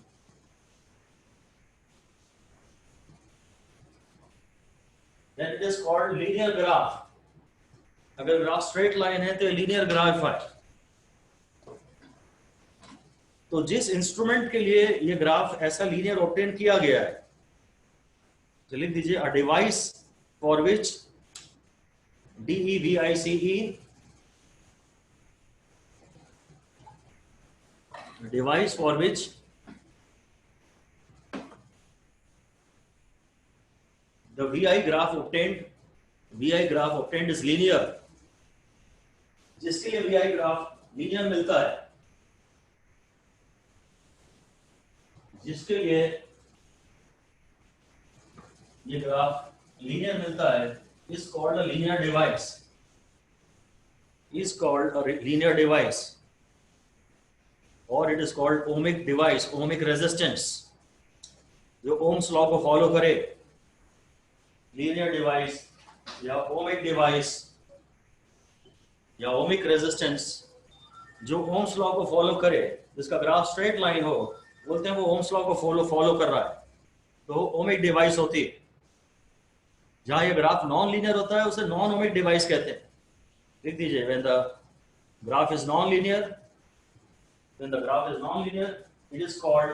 then it is called linear graph। अगर ग्राफ स्ट्रेट लाइन है तो ये लीनियर ग्राफ है। तो जिस इंस्ट्रूमेंट के लिए ये ग्राफ ऐसा लीनियर ऑब्टेन किया गया है, तो लिख दीजिए a device for which DEVICE, device for which the VI graph obtained is linear। जिसके लिए VI ग्राफ लीनियर मिलता है, जिसके लिए ये ग्राफ लीनियर मिलता है, is called a linear device, is called a linear device, और it is called ohmic device, ohmic resistance। जो ओम्स लॉ को फॉलो करे, लीनियर डिवाइस या ओमिक डिवाइस या ओमिक रेजिस्टेंस, जो ओम्स लॉ को फॉलो करे, जिसका ग्राफ स्ट्रेट लाइन हो, बोलते हैं वो ओम्स लॉ को फॉलो कर रहा है, तो ओमिक डिवाइस होती है। जहां ये ग्राफ नॉन लीनियर होता है उसे नॉन ओमिक डिवाइस कहते हैं। लिख दीजिए, when the graph is non linear, when the graph is non-linear, it is called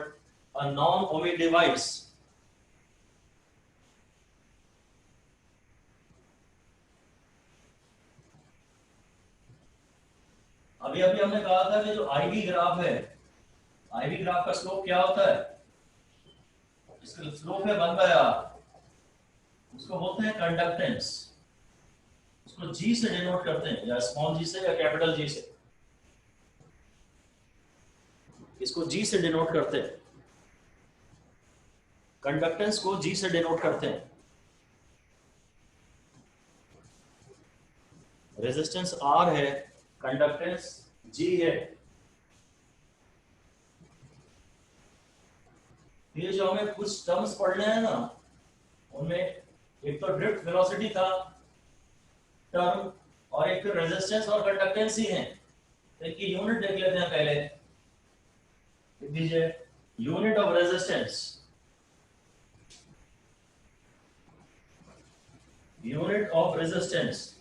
a non-ohmic device। अभी हमने कहा था कि जो आईवी ग्राफ है, आईवी ग्राफ का स्लोप क्या होता है? इसका स्लोप है 1/r, उसको बोलते हैं कंडक्टेंस। उसको G से डिनोट करते हैं, या स्मॉल g से या कैपिटल G से। इसको G से डिनोट करते हैं, कंडक्टेंस को G से डिनोट करते हैं। रेजिस्टेंस R है, कंडक्टेंस G है। ये जो हमें कुछ टर्म्स पढ़ने हैं ना, उनमें एक तो ड्रिफ्ट वेलोसिटी था टर्म, और एक तो रेजिस्टेंस और कंडक्टेंस ही है। तो इनकी यूनिट देख लेते हैं पहले। लिख दीजिए unit of resistance, unit of resistance.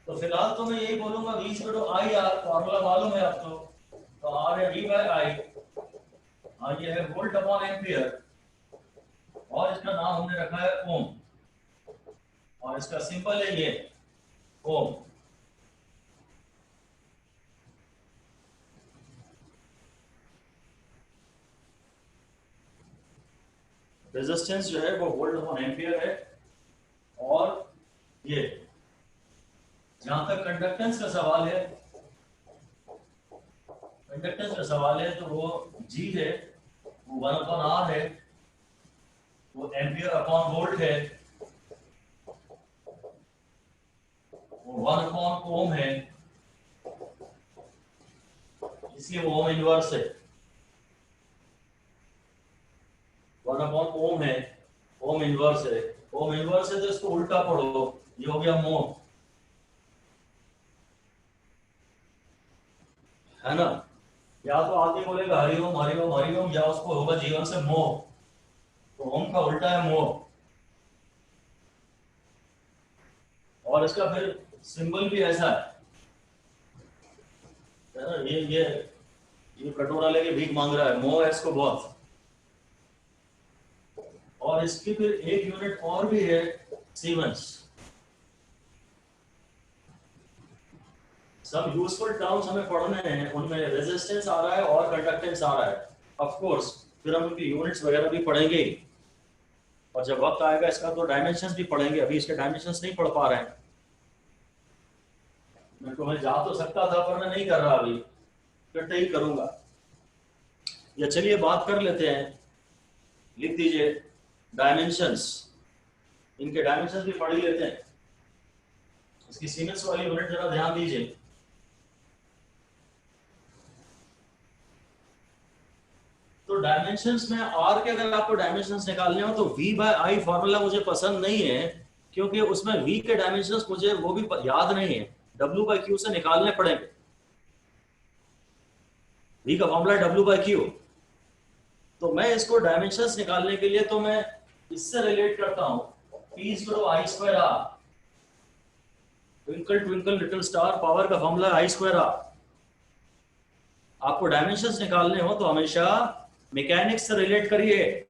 तो फिलहाल तो मैं यही बोलूंगा, V equal to IR, formula मालूम है आपको, तो R है V/I, और ये है वोल्ट अपॉन एम्पियर, और इसका नाम हमने रखा है ओम, और इसका सिंबल है ये ओम। रेजिस्टेंस जो है वो वोल्ट अपॉन एम्पियर है, ये जहां तक कंडक्टेंस का सवाल है, तो वो जी है, वो 1/r है, वो एम्पियर अपॉन वोल्ट है, वो 1/ओम है, इसलिए वो ओम इनवर्स है। 1/ओम है, ओम इनवर्स है। ओम इनवर्स है तो इसको उल्टा पढ़ो, ये हो गया मोह, है ना। या तो आदमी बोलेगा हरिओम हरिओम हरिओम, या उसको होगा जीवन से मोह, तो ओम का उल्टा है मोह। और इसका फिर सिंबल भी ऐसा है ना, ये कटोरा लेके भीख मांग रहा है, मोह है इसको बहुत। और इसकी फिर एक यूनिट और भी है, सीमेंस। सब यूजफुल टर्म्स हमें पढ़ने हैं, उनमें रेजिस्टेंस आ रहा है और कंडक्टेंस आ रहा है। ऑफ कोर्स फिर हम उनकी यूनिट्स वगैरह भी पढ़ेंगे, और जब वक्त आएगा इसका तो डायमेंशंस भी पढ़ेंगे। अभी इसके डायमेंशंस नहीं पढ़ पा रहे हैं। मैं जा तो सकता था पर मैं नहीं कर रहा, अभी फिर ही करूंगा। या चलिए बात कर लेते हैं, लिख दीजिए डायमेंशंस, इनके डायमेंशंस भी पढ़ ही लेते हैं। इसकी सीमेंस वाली यूनिट जरा ध्यान दीजिए। तो डायमेंशंस में आर के अगर आपको डायमेंशंस निकालने हो तो वी बाय आई फॉर्मूला मुझे पसंद नहीं है, क्योंकि उसमें वी के डायमेंशंस मुझे वो भी याद नहीं है, डब्ल्यू बाय क्यू से निकालने पड़ेंगे। वी का फॉर्मूला डब्ल्यू बाय क्यू, तो मैं इसको डायमेंशंस निकालने के लिए तो मैं इससे रिलेट करता हूं, P is equal to I square R. Twinkle twinkle little star power का फॉर्मूला आई स्क्वायर आर। आपको डायमेंशंस निकालने हो तो हमेशा मैकेनिक्स से रिलेट करिए।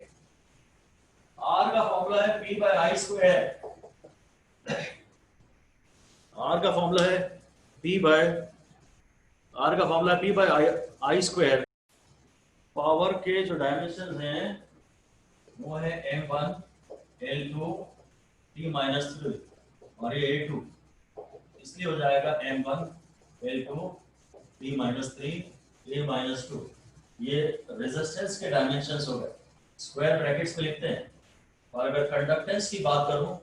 आर का फॉर्मूला है P by I square, R का फॉर्मूला है पी बाय, आर का फॉर्मूला है P by I square. Power के जो डायमेंशन हैं वो है m1 l2 t माइनस 3 और ये a2, इसलिए हो जाएगा m1 l2 t minus 3 a minus 2। ये रेजिस्टेंस के डायमेंशंस हो गए, स्क्वायर ब्रैकेट्स में लिखते हैं। और अगर कंडक्टेंस की बात करूं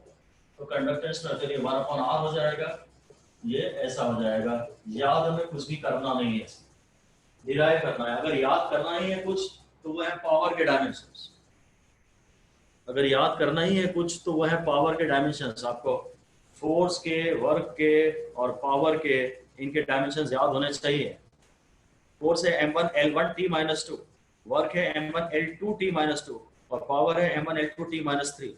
तो कंडक्टेंस में चलिए 1/r हो जाएगा, ये ऐसा हो जाएगा। याद हमें कुछ भी करना नहीं है, डिराइव करना है। अगर याद करना ही है कुछ तो वो है पावर के डायमेंशंस, अगर याद करना ही है कुछ तो वो है पावर के डायमेंशंस। आपको फोर्स के, वर्क के और पावर के, इनके डायमेंशंस याद होने चाहिए। फोर्स है m1 l1 t minus 2, work है m1 l2 t माइनस 2 और पावर है m1 l2 t माइनस 3।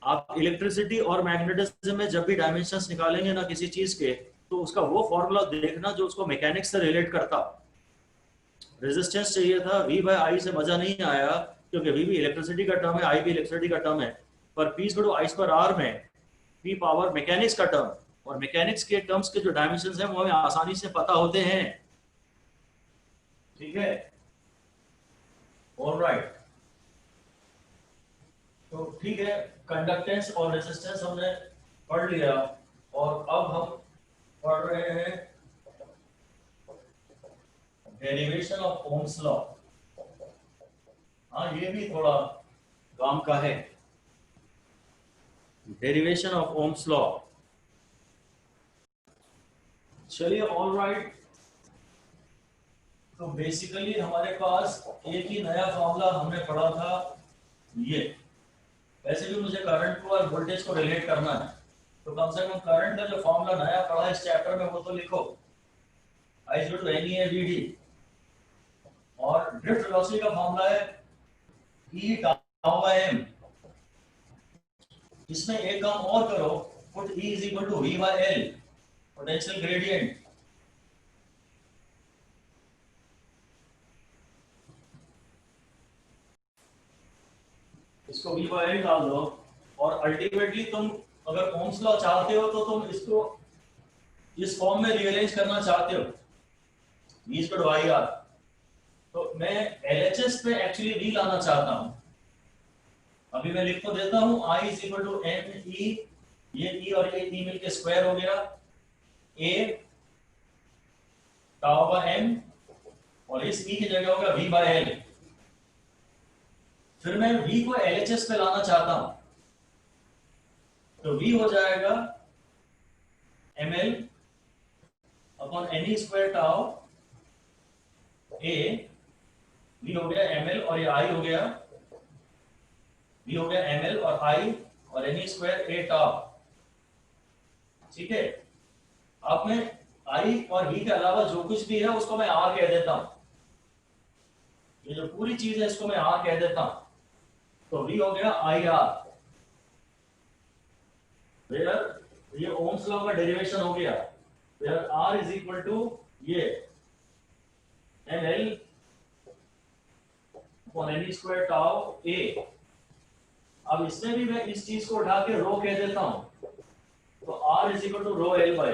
आप इलेक्ट्रिसिटी और मैग्नेटिज्म में जब भी डायमेंशंस निकालेंगे ना किसी चीज के, तो उसका वो फॉर्मूला देखना जो उसको मैकेनिक्स से रिलेट करता। रेजिस्टेंस चाहिए था, वी बाय आई से मजा नहीं आया, क्योंकि वी भी इलेक्ट्रिसिटी का टर्म है, आई भी इलेक्ट्रिसिटी का टर्म है। पर P equal to I square R में पी पावर मैकेनिक्स का टर्म, और मैकेनिक्स के टर्म्स के जो डायमेंशंस हैं वो हमें आसानी से पता होते हैं। ठीक है, ऑलराइट। तो ठीक है, कंडक्टेंस और रेजिस्टेंस हमने पढ़ लिया, और अब हम पढ़ रहे हैं डेरिवेशन ऑफ ओम्स लॉ। हाँ, ये भी थोड़ा काम का है, डेरिवेशन ऑफ ओम्स लॉ। चलिए, ऑलराइट। तो बेसिकली हमारे पास एक ही नया फॉर्मूला हमने पढ़ा था, ये। वैसे भी मुझे करंट को और वोल्टेज को रिलेट करना है, तो कम से कम करंट का जो फॉर्मूला नया पढ़ा इस चैप्टर में वो तो लिखो, I is equal to NEAVD। और ड्रिफ्ट वेलोसिटी का फॉर्मूला है E tau by m। इसमें एक काम और करो, put E is equal to V by L, potential gradient. इसको V by L डाल दो, और अल्टीमेटली तुम अगर ओम्स लॉ चाहते हो तो तुम इसको इस फॉर्म में रियलाइज करना चाहते हो, V is equal to IR। तो मैं LHS पे एक्चुअली V लाना चाहता हूं। अभी मैं लिख तो देता हूं, I is equal to NE ये ई और ये ई मिलके स्क्वायर हो गया, ए टाउ बाय एम, और इस ई की जगह होगा वी बाय एल। फिर मैं वी को एलएचएस पे लाना चाहता हूं, तो वी हो जाएगा M L upon N E square tau A, V हो गया एम एल और ये आई हो गया, वी हो गया एम एल और आई और एन ई स्क्वायर ए टाउ। ठीक है, अब मैं आई और वी के अलावा जो कुछ भी है उसको मैं आर कह देता हूं, ये जो पूरी चीज है इसको मैं आर कह देता हूं, तो वी हो गया आई आर। ये ओम्स लॉ का डेरिवेशन हो गया, where R is equal to ये M L upon N E square tau A. अब इसमें भी मैं इस चीज को उठा के रो कह देता हूं, तो R is equal to rho L by,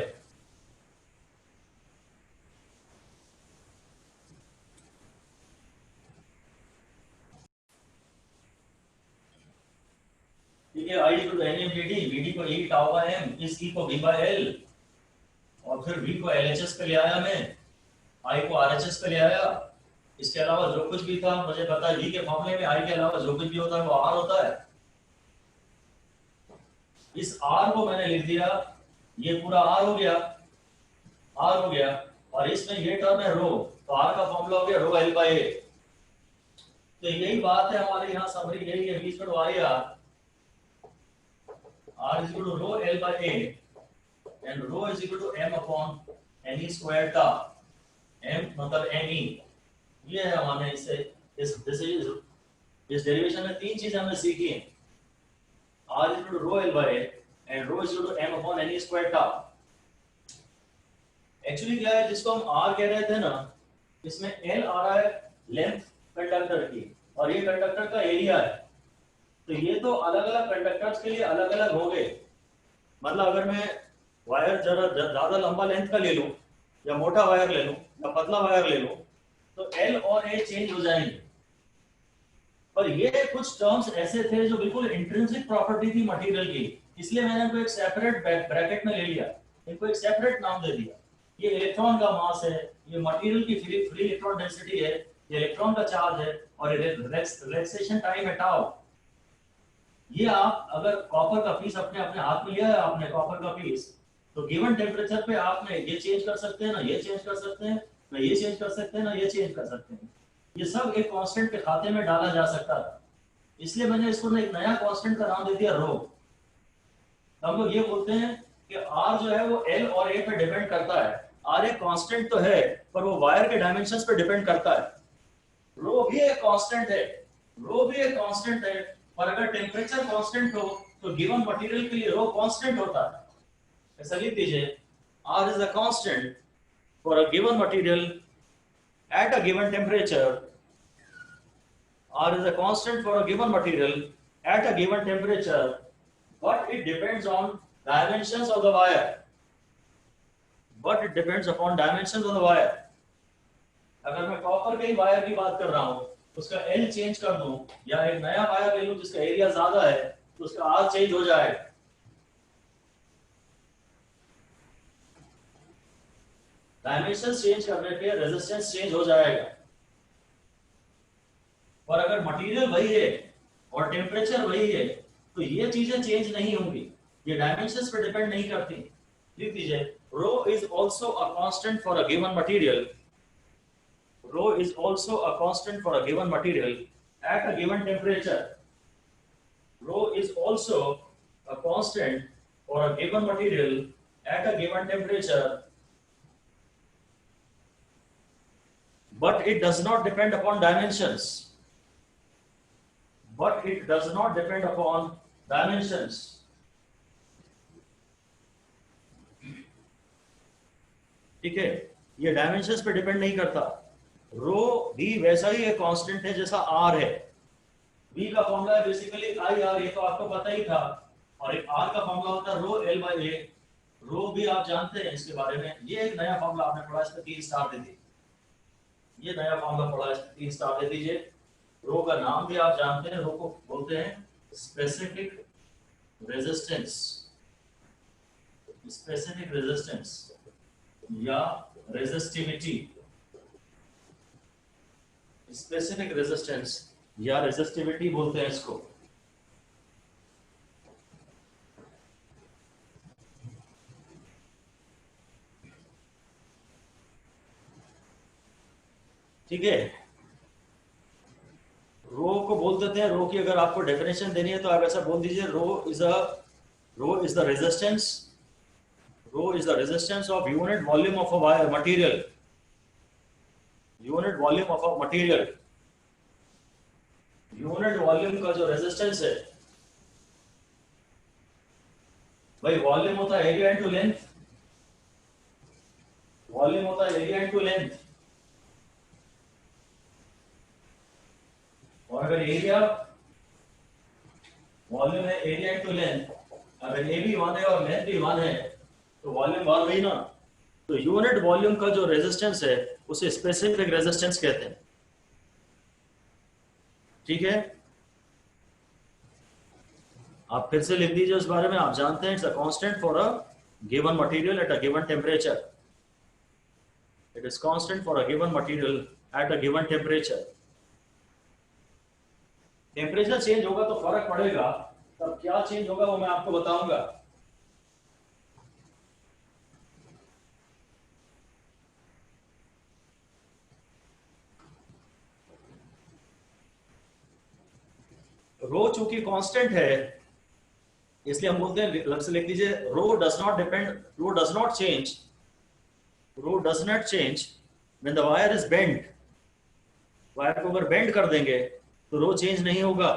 ठीक है, I equal to N M V D को ई टाउ बाय एम, इस ई को वी बाय एल, और फिर वी को एलएचएस पे ले आया मैं, आई को आरएचएस पे ले आया। इसके अलावा जो कुछ भी था मुझे पता है वी के फॉर्मूले में आई के अलावा जो कुछ भी होता है वो आर होता है। इस आर को मैंने लिख दिया, ये पूरा आर हो गया, आर हो गया, और इसमें ये टर्म है रो, तो आर का फॉर्मूला हो गया रो एल बाय ए। तो यही बात है हमारे यहाँ, समरी यही है, V equal to I R, R is equal to rho L by A, and rho is equal to M upon N E square tau, M मतलब एन ई। ये है हमारे इससे इस डेरिवेशन में तीन चीजें हमने सीखी हैं, R is equal to rho L by A and rho is equal to M upon N E square tau. Actually क्या है, जिसको हम आर कह रहे थे ना, इसमें एल आ रहा है लेंथ कंडक्टर की, और ये कंडक्टर का एरिया है, तो ये तो अलग अलग कंडक्टर्स के लिए अलग अलग हो गए। मतलब अगर मैं वायर जरा ज्यादा लंबा लेंथ का ले लूं, या मोटा वायर ले लूं, या पतला वायर ले लूं, तो एल और ए चेंज हो जाएंगे। पर ये कुछ टर्म्स ऐसे थे जो बिल्कुल इंट्रिंसिक प्रॉपर्टी थी मटेरियल की, इसलिए मैंने इनको एक सेपरेट ब्रैकेट में ले लिया, इनको एक सेपरेट नाम दे दिया। ये इलेक्ट्रॉन का मास है, ये मटेरियल की फ्री इलेक्ट्रॉन डेंसिटी है, ये इलेक्ट्रॉन का चार्ज है, और रिलैक्सेशन टाइम है टाउ। ये आप अगर कॉपर का पीस अपने अपने हाथ में लिया है आपने, कॉपर का पीस, तो गिवन टेम्परेचर पे आपने ये चेंज कर सकते हैं ना, ये चेंज कर सकते हैं ना, ये चेंज कर सकते हैं ना, ये चेंज कर सकते हैं। ये सब एक कांस्टेंट के खाते में डाला जा सकता था, इसलिए मैंने इसको एक नया कांस्टेंट का नाम दे दिया रो। हम लोग ये बोलते हैं कि आर जो है वो एल और ए पे डिपेंड करता है। आर एक कांस्टेंट तो है, पर वो वायर के डायमेंशंस पे डिपेंड करता है। रो भी एक कांस्टेंट है, रो भी एक कांस्टेंट है, पर अगर टेम्परेचर कांस्टेंट हो तो गिवन मटेरियल के लिए रो कांस्टेंट होता है। ऐसा लिख दीजिए, R is a constant for a given material at a given temperature. R is a constant for a given material at a given temperature, but it depends on dimensions of the wire. But it depends upon dimensions of the wire. अगर मैं copper के wire की बात कर रहा हूँ, उसका L change कर दूं, या एक नया वायर ले लूं जिसका एरिया ज्यादा है, तो उसका R चेंज हो जाएगा। डायमेंशन चेंज करने पे रेजिस्टेंस चेंज हो जाएगा। और अगर मटेरियल वही है और टेम्परेचर वही है, तो ये चीजें चेंज नहीं होंगी, ये डायमेंशंस पे डिपेंड नहीं करती। लिख दीजिए, rho is also a constant for a given material, rho is also a constant for a given material at a given temperature. Rho is also a constant for a given material at a given temperature, but it does not depend upon dimensions. But it does not depend upon dimensions. ठीक है, ये dimensions पे depend नहीं करता। रो भी वैसा ही एक constant है जैसा आर है। V का फॉर्मूला है बेसिकली आई आर, ये तो आपको पता ही था, और एक आर का फॉर्मूला होता है रो एल बाय ए। रो भी आप जानते हैं इसके बारे में, ये एक नया फॉर्मूला आपने पढ़ा, इसमें 3 स्टार दे दी, ये नया फॉर्मूला पढ़ा, इसमें 3 स्टार दे दीजिए। रो का नाम भी आप जानते हैं, रो को बोलते हैं स्पेसिफिक रेजिस्टेंस। स्पेसिफिक रेजिस्टेंस या रेजिस्टिविटी, स्पेसिफिक रेजिस्टेंस या रेजिस्टिविटी बोलते हैं इसको। ठीक है, रो को बोल देते हैं, रो की अगर आपको डेफिनेशन देनी है तो आप ऐसा बोल दीजिए, rho is the resistance, rho is the resistance of unit volume of a wire material, unit volume of a material, unit volume का जो रेजिस्टेंस है, भाई वॉल्यूम होता है एरिया इनटू लेंथ, वॉल्यूम होता है एरिया इनटू लेंथ, और अगर एरिया वॉल्यूम है एरिया इनटू लेंथ, अगर ए भी 1 है और लेंथ भी 1 है तो वॉल्यूम 1 हुई ना, तो यूनिट वॉल्यूम का जो रेजिस्टेंस है उसे स्पेसिफिक रेजिस्टेंस कहते हैं। ठीक है, आप फिर से लिख दीजिए उस बारे में, आप जानते हैं it's a constant for a given material at a given temperature, it is constant for a given material at a given temperature. Temperature change होगा तो फर्क पड़ेगा, तब क्या चेंज होगा वो मैं आपको बताऊंगा। रो चूंकि कांस्टेंट है इसलिए हम बोलते हैं, अलग से लिख लीजिए, rho does not depend, rho does not change, rho does not change when the wire is bend, wire को अगर बेंड कर देंगे तो रो चेंज नहीं होगा,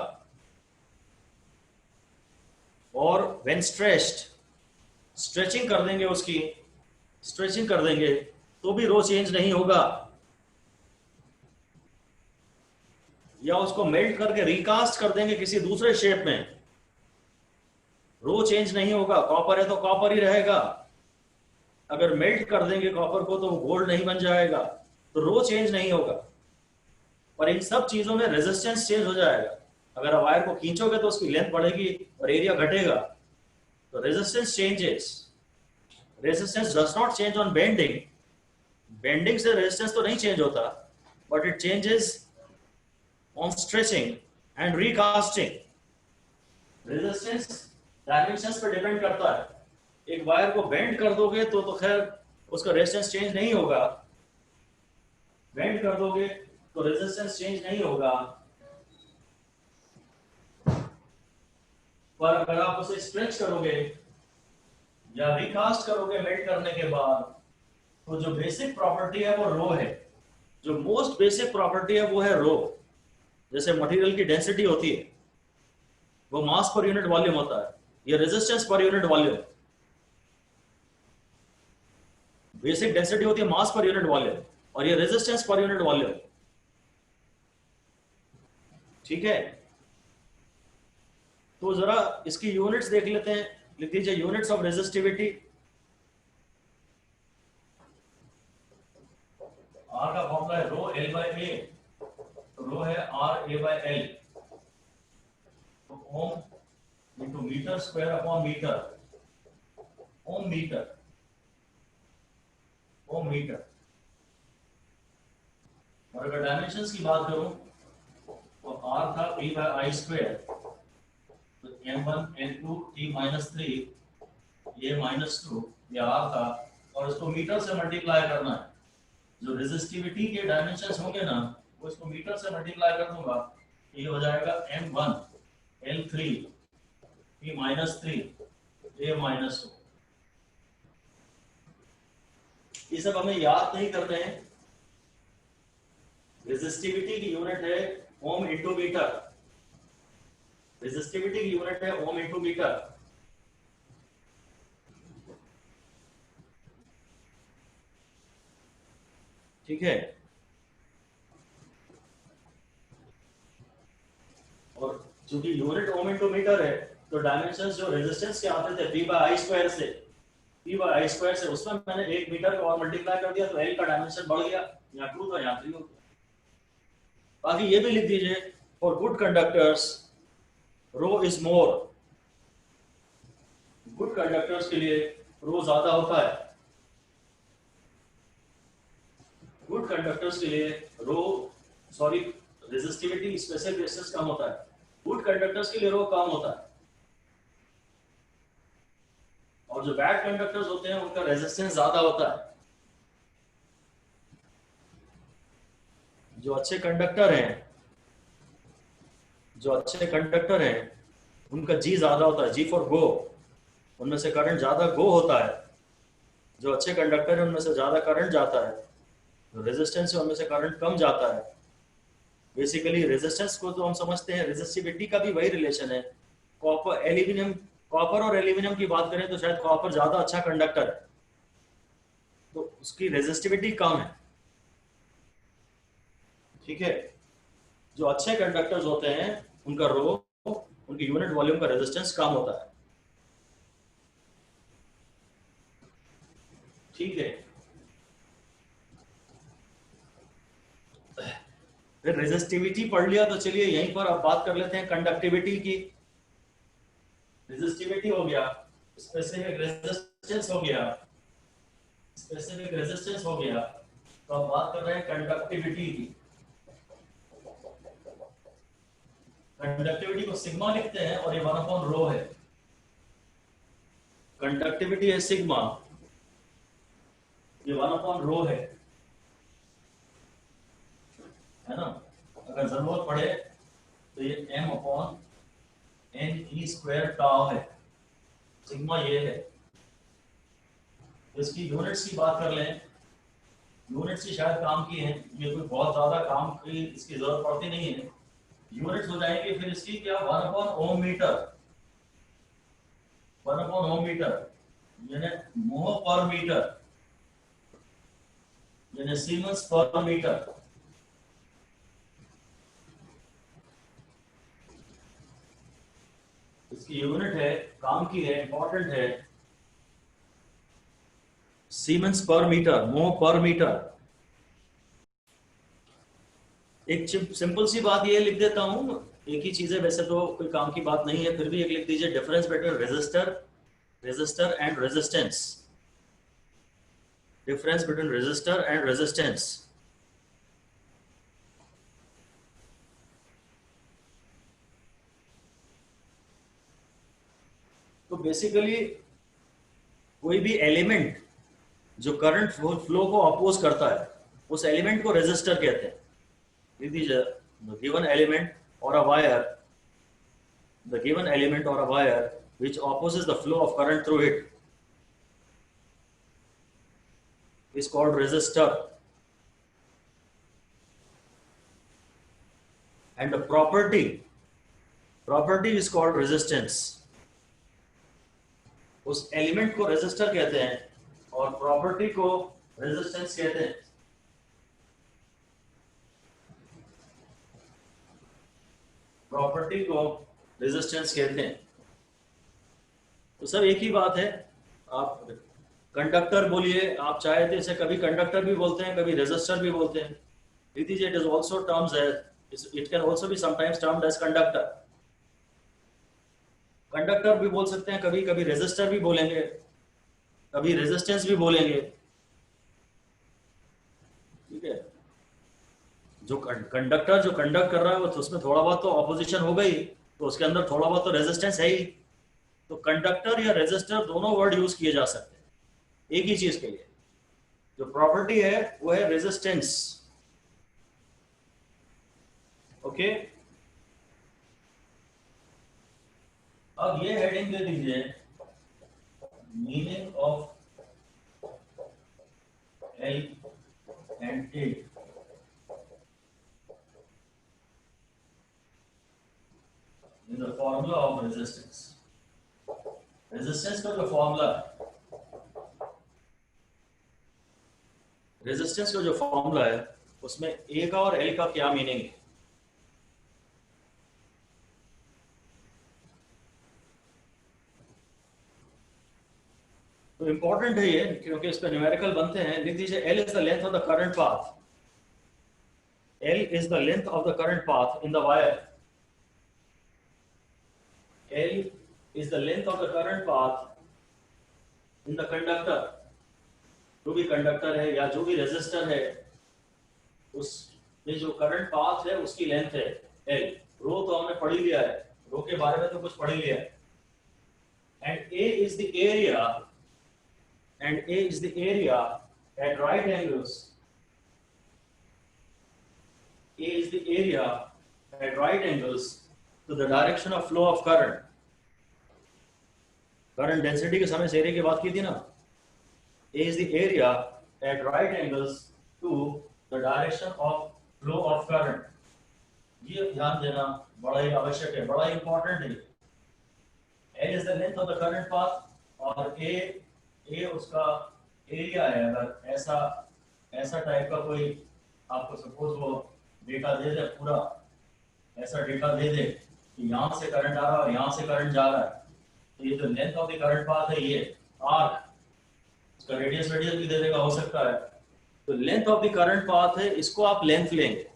और व्हेन स्ट्रेच्ड, स्ट्रेचिंग कर देंगे उसकी, स्ट्रेचिंग कर देंगे तो भी रो चेंज नहीं होगा, या उसको मेल्ट करके रिकास्ट कर देंगे किसी दूसरे शेप में, रो चेंज नहीं होगा। कॉपर है तो कॉपर ही रहेगा, अगर मेल्ट कर देंगे कॉपर को तो वो गोल्ड नहीं बन जाएगा, तो रो चेंज नहीं होगा। पर इन सब चीजों में रेजिस्टेंस चेंज हो जाएगा, अगर वायर को खींचोगे तो उसकी लेंथ बढ़ेगी और एरिया घटेगा, तो resistance changes, resistance does not change on bending, bending से रेजिस्टेंस तो नहीं चेंज होता, but it changes on stretching and recasting. Resistance dimensions पर डिपेंड करता है, एक वायर को बेंड कर दोगे तो खैर उसका रेजिस्टेंस चेंज नहीं होगा, बेंड कर दोगे तो रेजिस्टेंस चेंज नहीं होगा, पर अगर आप उसे स्ट्रेच करोगे या रिकास्ट करोगे मेल्ट करने के बाद, तो जो बेसिक प्रॉपर्टी है वो रो है, जो मोस्ट बेसिक प्रॉपर्टी है वो है रो। जैसे मटेरियल की डेंसिटी होती है वो मास पर यूनिट वॉल्यूम होता है, ये रेजिस्टेंस पर यूनिट वॉल्यूम, बेसिक डेंसिटी होती है मास पर यूनिट वॉल्यूम, और ये रेजिस्टेंस पर यूनिट वॉल्यूम। ठीक है, तो जरा इसकी यूनिट्स देख लेते हैं, लिख दीजिए यूनिट्स ऑफ रेजिस्टिविटी। आर का फॉर्मूला है रो एल बाय ए, रो है आर ए बाय एल, तो ohm into metre square upon metre, ohm metre, ohm metre. और अगर डायमेंशंस की बात करूं तो आर था p बाय आई स्क्वायर, तो m1 n2 t माइनस 3 ये माइनस 2 ये आर था, और इसको मीटर से मल्टीप्लाई करना है, जो रेजिस्टिविटी के डायमेंशंस होंगे ना वो इसको मीटर से मल्टीप्लाई कर दूंगा, ये हो जाएगा m1 l3 t माइनस 3 ये माइनस 2। ये सब हमें याद नहीं करते हैं, रेजिस्टिविटी की यूनिट है ओम इंटू मीटर, रेजिस्टिविटी की यूनिट है ओम इंटू मीटर। ठीक है, और चूंकि यूनिट ओम इंटू मीटर है तो डायमेंशंस जो रेजिस्टेंस के आते थे p बाय आई स्क्वायर से, p बाय आई स्क्वायर से, उसमें मैंने 1 मीटर को और मल्टीप्लाई कर दिया तो l का डायमेंशन बढ़ गया, यहाँ 2 था यहाँ 3 हो गया। बाकी ये भी लिख दीजिए, for good conductors rho is more, good conductors के लिए रो ज्यादा होता है। गुड कंडक्टर्स के लिए रेजिस्टिविटी स्पेसिफिक रेजिस्टेंस कम होता है, गुड कंडक्टर्स के लिए रो कम होता है। और जो बैड कंडक्टर्स होते हैं उनका रेजिस्टेंस ज्यादा होता है। जो अच्छे कंडक्टर हैं उनका जी ज्यादा होता है, जी फॉर गो, उनमें से करंट ज्यादा गो होता है। जो अच्छे कंडक्टर है उनमें से ज्यादा करंट जाता है, जो रेजिस्टेंस है उनमें से करंट कम जाता है। बेसिकली रेजिस्टेंस को तो हम समझते हैं, रेजिस्टिविटी का भी वही रिलेशन है। कॉपर और एल्यूमिनियम की बात करें तो शायद कॉपर ज्यादा अच्छा कंडक्टर है, तो उसकी रेजिस्टिविटी कम है। ठीक है, जो अच्छे कंडक्टर्स होते हैं उनका रो, उनकी यूनिट वॉल्यूम का रेजिस्टेंस कम होता है। ठीक है, फिर रेजिस्टिविटी पढ़ लिया तो चलिए यहीं पर अब बात कर लेते हैं कंडक्टिविटी की। रेजिस्टिविटी हो गया, स्पेसिफिक रेजिस्टेंस हो गया, तो अब बात कर रहे हैं कंडक्टिविटी की। कंडक्टिविटी को सिग्मा लिखते हैं और ये 1/ρ है। कंडक्टिविटी है सिग्मा, ये 1/ρ है ना। अगर जरूरत पड़े तो ये m/n² टाउ है, सिग्मा ये है। तो इसकी यूनिट्स की बात कर लें, यूनिट्स की शायद काम की है, ये कोई बहुत ज्यादा काम की इसकी जरूरत पड़ती नहीं है। यूनिट्स हो जाएंगे फिर इसकी क्या, 1/ओम मीटर, 1/ओम मीटर यानी मोह पर मीटर, यानी सीमेंस पर मीटर। इसकी यूनिट है, काम की है, इंपॉर्टेंट है, सीमेंस पर मीटर, मोह पर मीटर। एक सिंपल सी बात ये लिख देता हूं, एक ही चीज है वैसे तो कोई काम की बात नहीं है, फिर भी एक लिख दीजिए, difference between resistor and resistance, difference between resistor and resistance. तो बेसिकली कोई भी एलिमेंट जो करंट फ्लो को अपोज करता है उस एलिमेंट को रेजिस्टर कहते हैं। लिख दीजिए, the given element or a wire which opposes the flow of current through it is called resistor, and the property is called resistance. उस एलिमेंट को रेजिस्टर कहते हैं और प्रॉपर्टी को रेजिस्टेंस कहते हैं। प्रॉपर्टी को रेजिस्टेंस कहते हैं। तो सब एक ही बात है। आप कंडक्टर बोलिए, आप चाहे तो इसे कभी कंडक्टर भी बोलते हैं, कभी रेजिस्टर भी बोलते हैं। इट इज ऑल्सो टर्म्स है, it can also be sometimes termed as conductor. Conductor भी बोल सकते हैं, कभी कभी रेजिस्टर भी बोलेंगे, कभी रेजिस्टेंस भी बोलेंगे। ठीक है, जो कंडक्टर जो कंडक्ट कर रहा है तो उसमें थोड़ा बहुत तो ऑपोजिशन हो गई, तो उसके अंदर थोड़ा बहुत तो रेजिस्टेंस है ही। तो कंडक्टर या रेजिस्टर दोनों वर्ड यूज किए जा सकते हैं एक ही चीज के लिए। जो प्रॉपर्टी है वो है रेजिस्टेंस। ओके, अब ये हेडिंग दे दीजिए, meaning of L and A। In the formula of resistance, resistance का जो फॉर्मूला है, रेजिस्टेंस का जो फॉर्मूला है उसमें ए का और एल का क्या मीनिंग है। तो इंपॉर्टेंट है ये, क्योंकि इस पे न्यूमेरिकल बनते हैं। लिख दीजिए, L is the length of the current path, L is the length of the current path in the wire, L is the length of the current path in the conductor, जो भी conductor है या जो भी resistor है, उसमें जो current path है उसकी लेंथ है एल। रो तो हमने पढ़ ही लिया है, रो के बारे में तो कुछ पढ़ ही लिया है। And A is the area, and A is the area at right angles. A is the area at right angles to the direction of flow of current. Current density के समय एरिया की बात की थी ना। A is the area at right angles to the direction of flow of current. ये ध्यान देना बड़ा ही आवश्यक है, बड़ा ही इंपॉर्टेंट है। L is the length of the current path और A उसका एरिया है। अगर ऐसा टाइप का कोई आपको सपोज वो डेटा दे दे, पूरा ऐसा डेटा दे दे कि यहाँ से करंट आ रहा है और यहाँ से करंट जा रहा है, तो ये जो length of the current path है ये आर्क, इसका रेडियस भी दे देगा, हो सकता है। तो length of the current path है, इसको आप लेंथ लेंगे,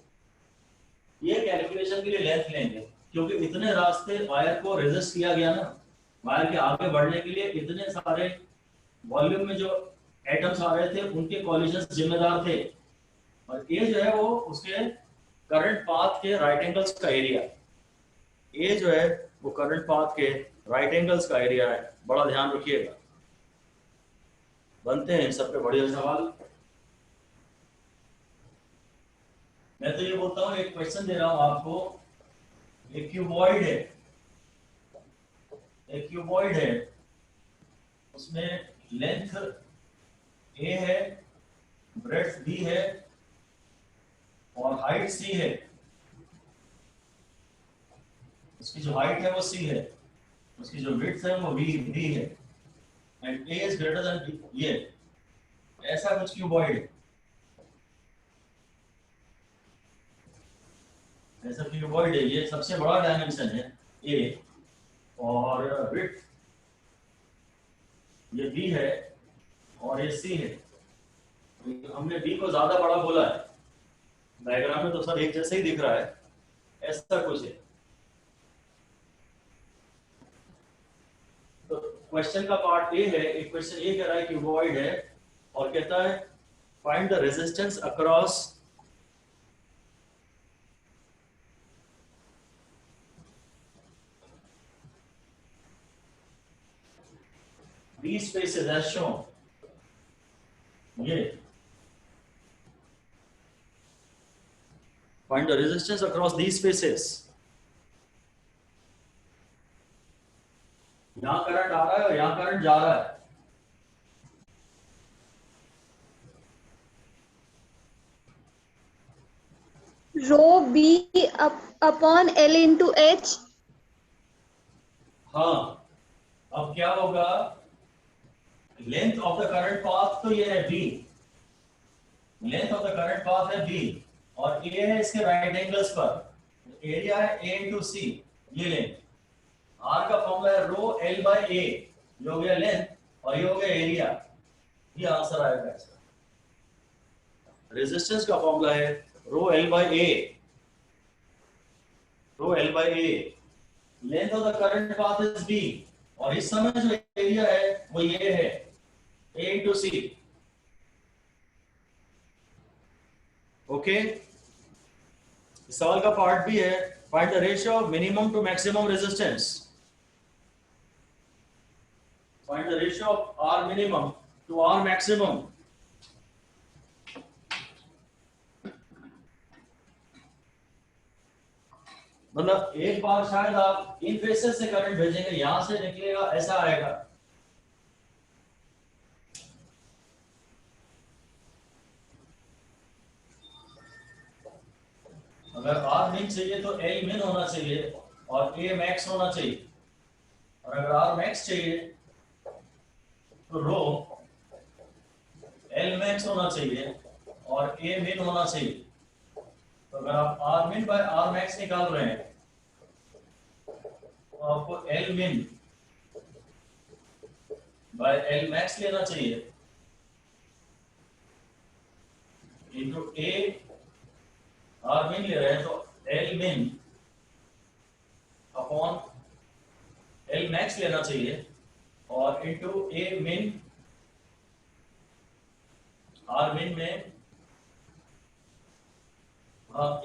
ये कैलकुलेशन के लिए लेंथ लेंगे, क्योंकि इतने रास्ते वायर को रेजिस्ट किया गया ना, वायर के आगे बढ़ने के लिए इतने सारे वॉल्यूम में जो एटम्स आ रहे थे उनके कॉलिजन जिम्मेदार थे, और ए जो है वो उसके करंट पाथ के राइट एंगल्स का एरिया, ए जो है वो करंट पाथ के राइट एंगल्स का एरिया है। बड़ा ध्यान रखिएगा, बनते हैं सब पे बढ़िया सवाल। मैं तो ये बोलता हूँ, एक क्वेश्चन दे रहा हूं आपको, एक क्यूबॉइड है, एक क्यूबॉइड है, उसमें लेंथ ए है, ब्रेड्थ बी है और हाइट सी है। उसकी जो हाइट है वो सी है, उसकी जो विड्थ है वो बी है, and A is greater than B. ये ऐसा कुछ क्यूबॉइड है, ऐसा क्यूबॉइड है, ये सबसे बड़ा डायमेंशन है ए, और विड्थ ये बी है और ये सी है। हमने बी को ज्यादा बड़ा बोला है, डायग्राम में तो सब एक जैसे ही दिख रहा है, ऐसा कुछ है। तो क्वेश्चन का पार्ट ए है, एक क्वेश्चन ये कह रहा है कि वॉइड है और कहता है find the resistance across these spaces as shown. ये find the resistance across these spaces. यहां करंट आ रहा है और यहां करंट जा रहा है। Rho B upon L into H. हाँ, अब क्या होगा, length of the current path तो ये है B, length of the current path है बी, और ए है इसके राइट एंगल्स पर, एरिया है ए इंटू सी, ये लेंथ। आर का फॉर्मूला है रो एल बाय ए, ये हो गया लेंथ और ये हो गया एरिया, ये आंसर आएगा इसका। रेजिस्टेंस का फॉर्मूला है rho L by A, rho L by A, length of the current path is B, और इस समय जो एरिया है वो ये है ए इंटू सी। ओके, सवाल का पार्ट भी है, find the ratio of minimum to maximum resistance. Find the ratio of R minimum to R maximum. मतलब एक बार शायद आप इन फेसेस से करंट भेजेंगे, यहां से निकलेगा, ऐसा आएगा। अगर R min चाहिए तो L min होना चाहिए और A max होना चाहिए, और अगर R max चाहिए तो रो एल मैक्स होना चाहिए और ए मिन होना चाहिए। तो अगर आप आर मिन बाय आर मैक्स निकाल रहे हैं तो आपको एल मिन बाय एल मैक्स लेना चाहिए इनटू ए, आर मिन ले रहे हैं तो एल मिन अपॉन एल मैक्स लेना चाहिए और इनटू ए मिन आर मिन में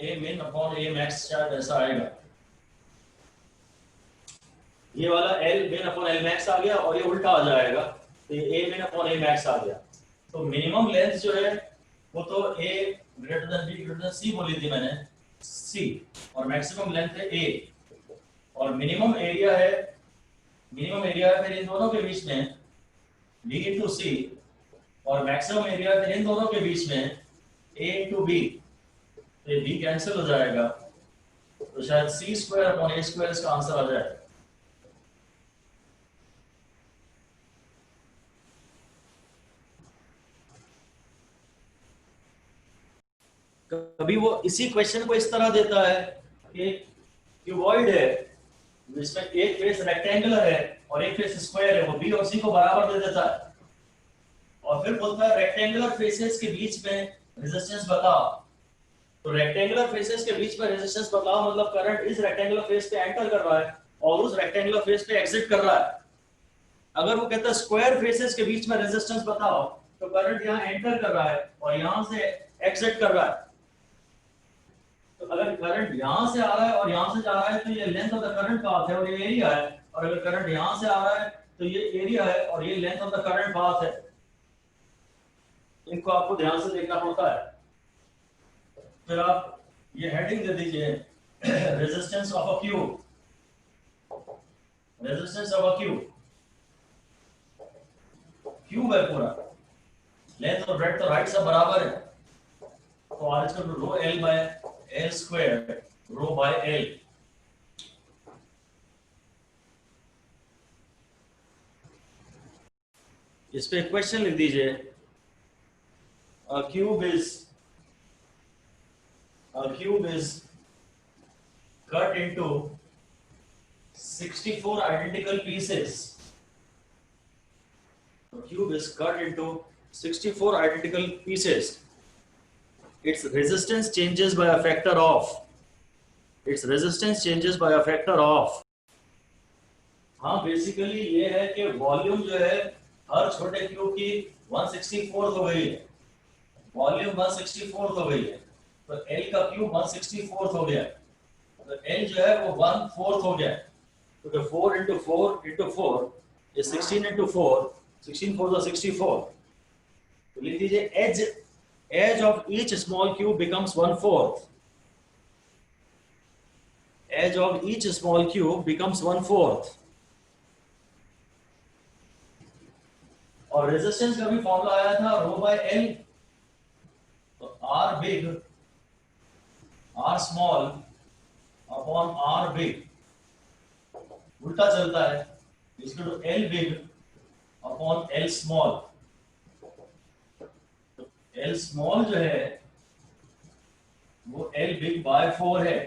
ए मिन अपॉन ए मैक्स शायद ऐसा आएगा। ये वाला एल मिन अपॉन एल मैक्स आ गया और ये उल्टा आ जाएगा, तो ये ए मिन अपॉन ए मैक्स आ गया। तो मिनिमम लेंथ जो है वो तो A greater than B greater than C बोली थी मैंने, सी, और मैक्सिमम लेंथ है ए, और मिनिमम एरिया है फिर इन दोनों के बीच में बी इंटू सी, और मैक्सिमम एरिया फिर इन दोनों के बीच में ए इंटू बी, तो ये बी कैंसिल हो जाएगा, तो शायद सी स्क्वायर अपॉन ए स्क्वायर इसका आंसर आ जाए। कभी वो इसी क्वेश्चन को इस तरह देता है कि क्यूबॉइड है जिसमें एक फेस रेक्टेंगुलर है और एक फेस स्क्वायर है, वो बी और सी को बराबर दे देता है, और फिर बोलता है रेक्टेंगुलर फेसेस के बीच में रेजिस्टेंस बताओ। तो रेक्टेंगुलर फेसेस के बीच में रेजिस्टेंस बताओ मतलब करंट इस रेक्टेंगुलर फेस पे एंटर कर रहा है और उस रेक्टेंगुलर फेस पे एग्जिट कर रहा है। अगर वो कहता है स्क्वायर फेसेस के बीच में रेजिस्टेंस बताओ, तो करंट यहाँ एंटर कर रहा है और यहाँ से एग्जिट कर रहा है। तो अगर करंट यहाँ से आ रहा है और यहाँ से जा रहा है तो ये length of the current path है और ये एरिया है, और अगर करंट यहाँ से आ रहा है तो ये एरिया है और ये length of the current path है। इनको आपको ध्यान से देखना पड़ता है। फिर आप ये हेडिंग दे दीजिए resistance of a cube, resistance of a cube, cube है पूरा, लेंथ और ब्रेड्थ तो राइट सब बराबर है, तो R is equal to rho L by L square rho by L. इस पे क्वेश्चन लिख दीजिए, a cube is cut into 64 identical pieces. A cube is cut into 64 identical pieces. Its resistance changes by a factor of. Its resistance changes by a factor of. हाँ basically ये है कि volume जो है हर छोटे cube की 1/64 हो गई है, वॉल्यूम 1/64 हो गई है, तो L का क्यूब 1/64 हो गया, तो L जो है वो 1/4 हो गया, तो 4 into 4 into 4 is 16 into 4, 16 4 is 64, तो लिख दीजिए edge of each small cube becomes 1/4, edge of each small cube becomes 1/4, और रेजिस्टेंस का भी फॉर्मूला आया था रो बाय एल, तो R big R small upon R big उल्टा चलता है, इसको तो L big upon L small, तो एल स्मॉल जो है वो एल बिग बाय 4 है,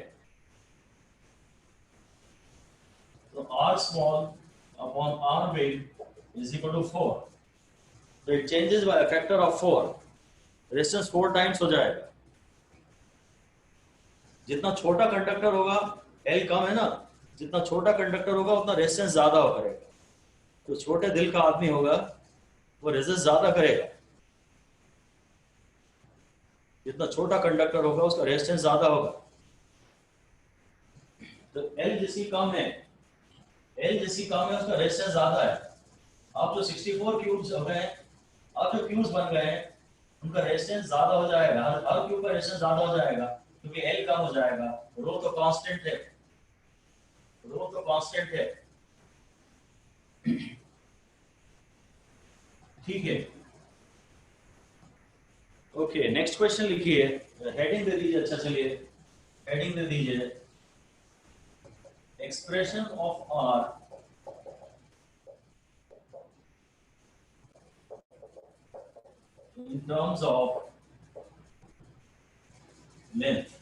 तो R small upon R big is equal to 4, तो it changes by a factor of 4, resistance 4 times हो जाएगा। जितना छोटा कंडक्टर होगा एल कम है ना, जितना छोटा कंडक्टर होगा उतना रेजिस्टेंस ज्यादा हो करेगा, तो छोटे दिल का आदमी होगा वो रेजिस्ट ज्यादा करेगा, जितना छोटा कंडक्टर होगा उसका रेजिस्टेंस ज्यादा होगा। तो एल जिसकी कम है उसका रेजिस्टेंस ज्यादा है। अब जो 64 क्यूब्स हो गए, अब जो क्यूब्स बन गए उनका रेजिस्टेंस ज्यादा हो जाएगा, हर क्यूब का रेजिस्टेंस ज्यादा हो जाएगा क्योंकि एल कम हो जाएगा, रो तो कांस्टेंट है, रो तो कांस्टेंट है। ठीक है, ओके नेक्स्ट क्वेश्चन लिखिए, हेडिंग दे दीजिए, अच्छा चलिए हेडिंग दे दीजिए expression of R in terms of length।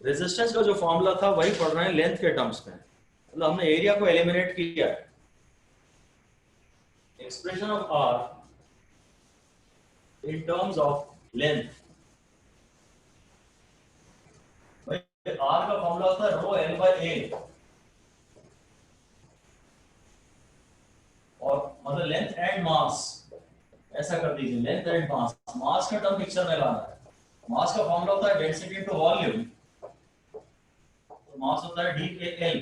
Resistance का जो फॉर्मूला था वही पढ़ रहे हैं लेंथ के टर्म्स में, मतलब हमने एरिया को एलिमिनेट किया है। Expression of R in terms of length, R का फॉर्मूला होता है रो एल बाय ए, और मतलब लेंथ एंड मास, ऐसा कर दीजिए, लेंथ एंड मास, मास का टर्म पिक्चर में लाना है। मास का फॉर्मूला होता है डेंसिटी इनटू वॉल्यूम, तो मास होता है DAL,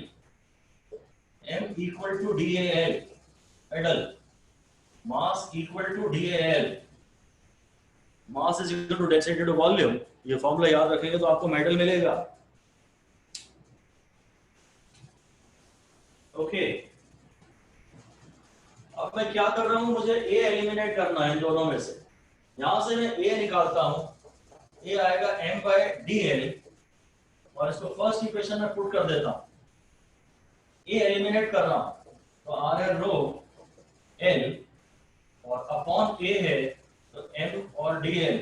m equal to DAL, एडल, mass equal to DAL, mass is equal to density into volume. ये फॉर्मूला याद रखेंगे तो आपको मेडल मिलेगा। ओके, अब मैं क्या कर रहा हूं, मुझे A एलिमिनेट करना है इन दोनों में से। यहां से मैं A निकालता हूं, A आएगा m/dl, और इसको फर्स्ट इक्वेशन में पुट कर देता हूं। A एलिमिनेट कर रहा हूं तो R है रो L, और अपॉन A है तो m और dl,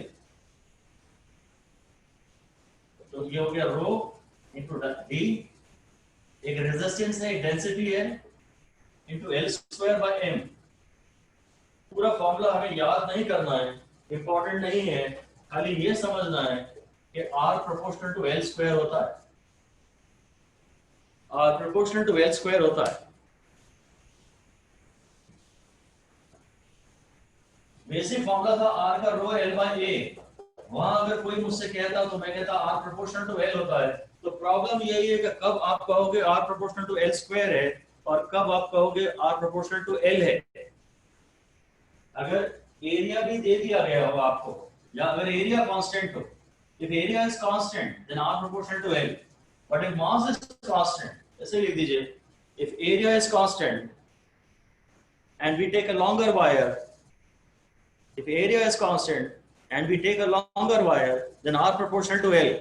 तो ये हो गया रो इंटू d, एक रेजिस्टेंस है, एक डेंसिटी है, into L square by m। पूरा फॉर्मूला हमें याद नहीं करना है, इंपॉर्टेंट नहीं है, खाली ये समझना है कि R proportional to L square होता है, R proportional to L square होता है। बेसिक फॉर्मूला था R का रो L बाय A। वहां अगर कोई मुझसे कहता तो मैं कहता R प्रोपोर्शनल टू L होता है। तो प्रॉब्लम यही है कि कब आप कहोगे R proportional to L square है और कब आप कहोगे R प्रोपोर्शनल टू L है। अगर एरिया भी दे दिया गया हो आपको, या अगर एरिया कांस्टेंट हो, if area is constant then R proportional to L, but if mass is constant, ऐसे लिख दीजिए, if area is constant and we take a longer wire, if area is constant and we take a longer wire then R proportional to L।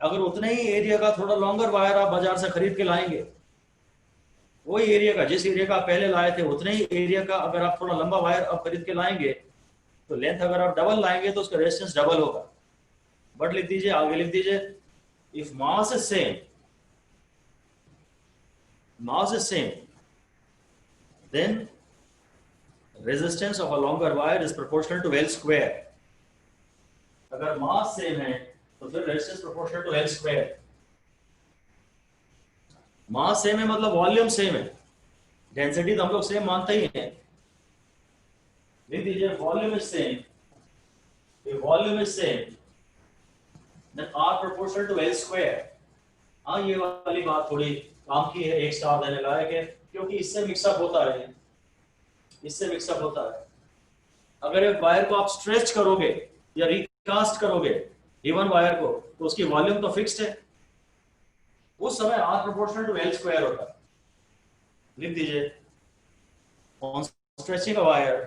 अगर उतने ही area का थोड़ा longer wire आप बाजार से खरीद के लाएंगे, वही एरिया का, जिस एरिया का आप पहले लाए थे उतने ही एरिया का अगर आप थोड़ा लंबा वायर आप खरीद के लाएंगे, तो लेंथ अगर आप डबल लाएंगे तो उसका रेजिस्टेंस डबल होगा। बट लिख दीजिए, आगे लिख दीजिए, if mass is same, mass is same, then resistance of a longer wire is proportional to L square। अगर मास सेम है तो फिर resistance proportional to L square. Mass same है मतलब वॉल्यूम सेम है, डेंसिटी तो हम लोग सेम मानते ही हैं। लिख दीजिए volume is same, volume is same then R proportional to L square। हाँ, ये वाली बात थोड़ी काम की है, एक स्टार देने लायक है, क्योंकि इससे मिक्सअप होता है, इससे मिक्सअप होता है। अगर एक वायर को आप स्ट्रेच करोगे या रिकास्ट करोगे इवन वायर को, तो उसकी वॉल्यूम तो फिक्स्ड है, उस समय R proportional to L square होता है। लिख दीजिए on stretching a wire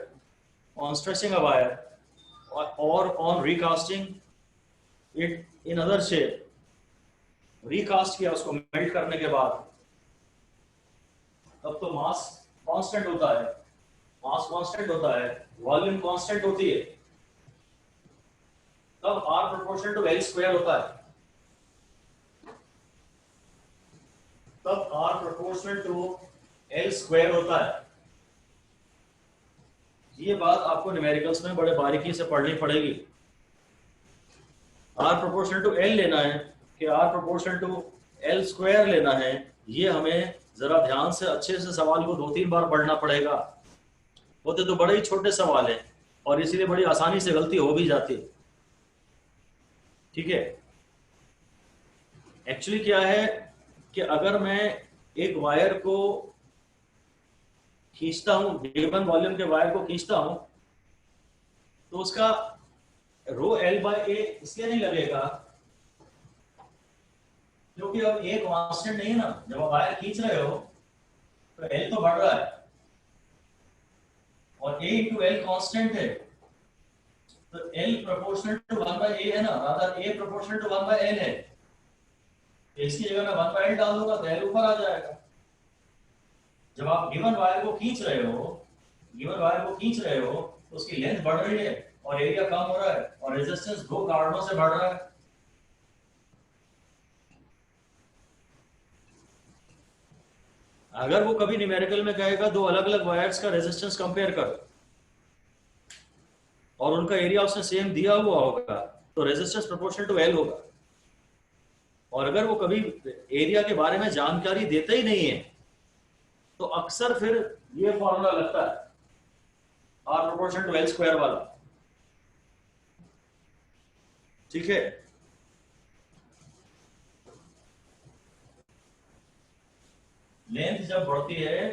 or on recasting it in other shape, recast किया उसको मेल्ट करने के बाद, तब तो मास कांस्टेंट होता है, मास कांस्टेंट होता है, वॉल्यूम कांस्टेंट होती है, तब R proportional to L square होता है, तब R proportional to L square होता है। ये बात आपको न्यूमेरिकल्स में बड़े बारीकी से पढ़नी पड़ेगी। R प्रोपोर्शनल टू L लेना है कि R proportional to L square लेना है, ये हमें जरा ध्यान से अच्छे से सवाल को 2-3 बार पढ़ना पड़ेगा। होते तो बड़े ही छोटे सवाल हैं और इसीलिए बड़ी आसानी से गलती हो भी जाती है। ठीक है, एक्चुअली क्या है कि अगर मैं एक वायर को खींचता हूं, गिवन वॉल्यूम के वायर को खींचता हूं, तो उसका रो L बाय A इसलिए नहीं लगेगा क्योंकि अब A कांस्टेंट नहीं है ना। जब आप वायर खींच रहे हो तो L तो बढ़ रहा है और A इंटू L कांस्टेंट है, तो L proportional to 1 by A है ना, rather A proportional to 1 by L है। तो इसकी जगह मैं 1 बाय L डाल दूंगा तो L ऊपर आ जाएगा। जब आप गिवन वायर को खींच रहे हो तो उसकी लेंथ बढ़ रही है और एरिया कम हो रहा है और रेजिस्टेंस 2 कारणों से बढ़ रहा है। अगर वो कभी न्यूमेरिकल में कहेगा 2 अलग अलग वायर्स का रेजिस्टेंस कंपेयर करो और उनका एरिया उसने सेम दिया हुआ होगा, तो रेजिस्टेंस प्रोपोर्शनल टू L होगा। और अगर वो कभी एरिया के बारे में जानकारी देता ही नहीं है तो अक्सर फिर ये फॉर्मूला लगता है R proportional to L square वाला, ठीक है। लेंथ जब बढ़ती है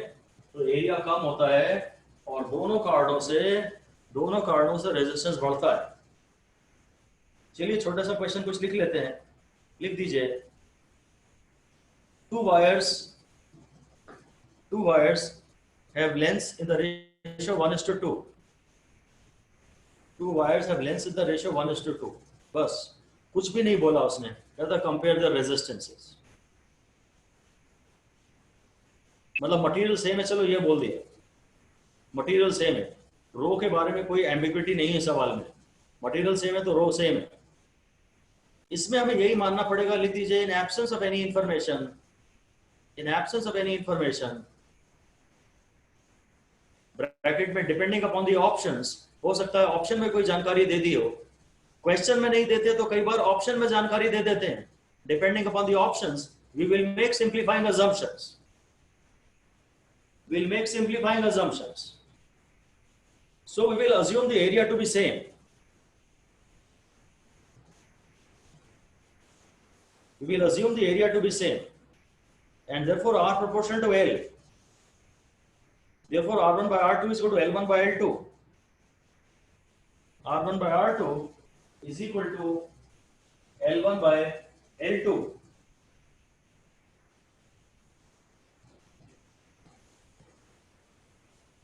तो एरिया कम होता है और दोनों कारणों से रेजिस्टेंस बढ़ता है। चलिए छोटा सा क्वेश्चन कुछ लिख लेते हैं, लिख दीजिए। To wires have lengths in the ratio 1:2. Two wires have lengths in the ratio 1:2. बस कुछ भी नहीं बोला उसने, कहता कंपेयर द रेजिस्टेंसेस। मतलब मटेरियल सेम है, चलो ये बोल दिया मटेरियल सेम है, रो के बारे में कोई एम्बिग्विटी नहीं है सवाल में, मटेरियल सेम है तो रो सेम है। इसमें हमें यही मानना पड़ेगा, लिख दीजिए in absence of any information bracket में डिपेंडिंग अपॉन दी ऑप्शंस, हो सकता है ऑप्शन में कोई जानकारी दे दी हो, क्वेश्चन में नहीं देते तो कई बार ऑप्शन में जानकारी दे देते हैं। Depending upon the options we will make simplifying assumptions, so we will assume the area to be same, and therefore R proportional to L. Therefore, R1 by R2 is equal to L1 by L2. R1 by R2 is equal to L1 by L2.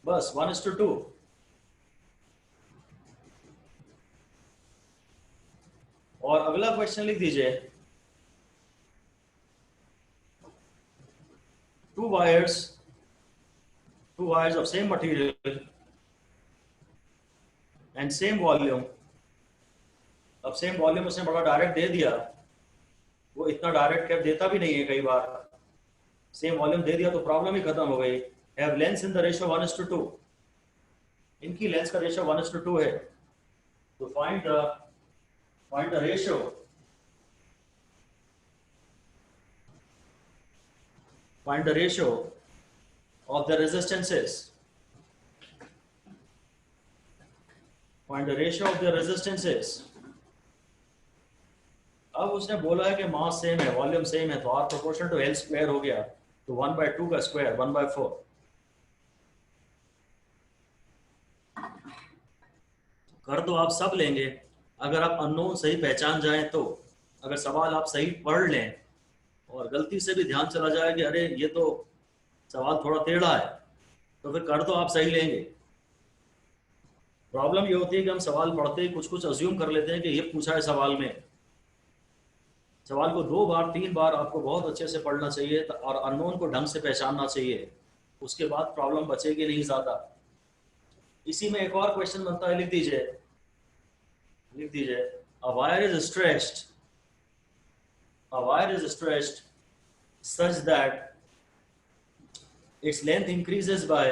बस 1:2। और अगला question लिख दीजिए। Two wires of same material and same volume। अब same volume उसने बड़ा direct दे दिया, वो इतना डायरेक्ट कैप देता भी नहीं है कई बार, सेम वॉल्यूम दे दिया तो प्रॉब्लम ही खत्म हो गई। Have length in the ratio 1:2, इनकी लेंथ का रेशियो 1:2 है, तो find the ratio of the resistances. Find the ratio of the resistances. अब उसने बोला है कि मास सेम है, वॉल्यूम सेम है, तो R proportional to L square हो गया, तो 1/2 का स्क्वायर 1/4। कर तो आप सब लेंगे अगर आप अननोन सही पहचान जाएं तो। अगर सवाल आप सही पढ़ लें और गलती से भी ध्यान चला जाए कि अरे ये तो सवाल थोड़ा टेढ़ा है, तो फिर कर तो आप सही लेंगे। प्रॉब्लम ये होती है कि हम सवाल पढ़ते ही कुछ अज्यूम कर लेते हैं कि ये पूछा है सवाल में। सवाल को 2 बार 3 बार आपको बहुत अच्छे से पढ़ना चाहिए और अननोन को ढंग से पहचानना चाहिए, उसके बाद प्रॉब्लम बचेगी नहीं ज्यादा। इसी में एक और क्वेश्चन बनता है, लिख दीजिए a wire is stretched such that its length increases by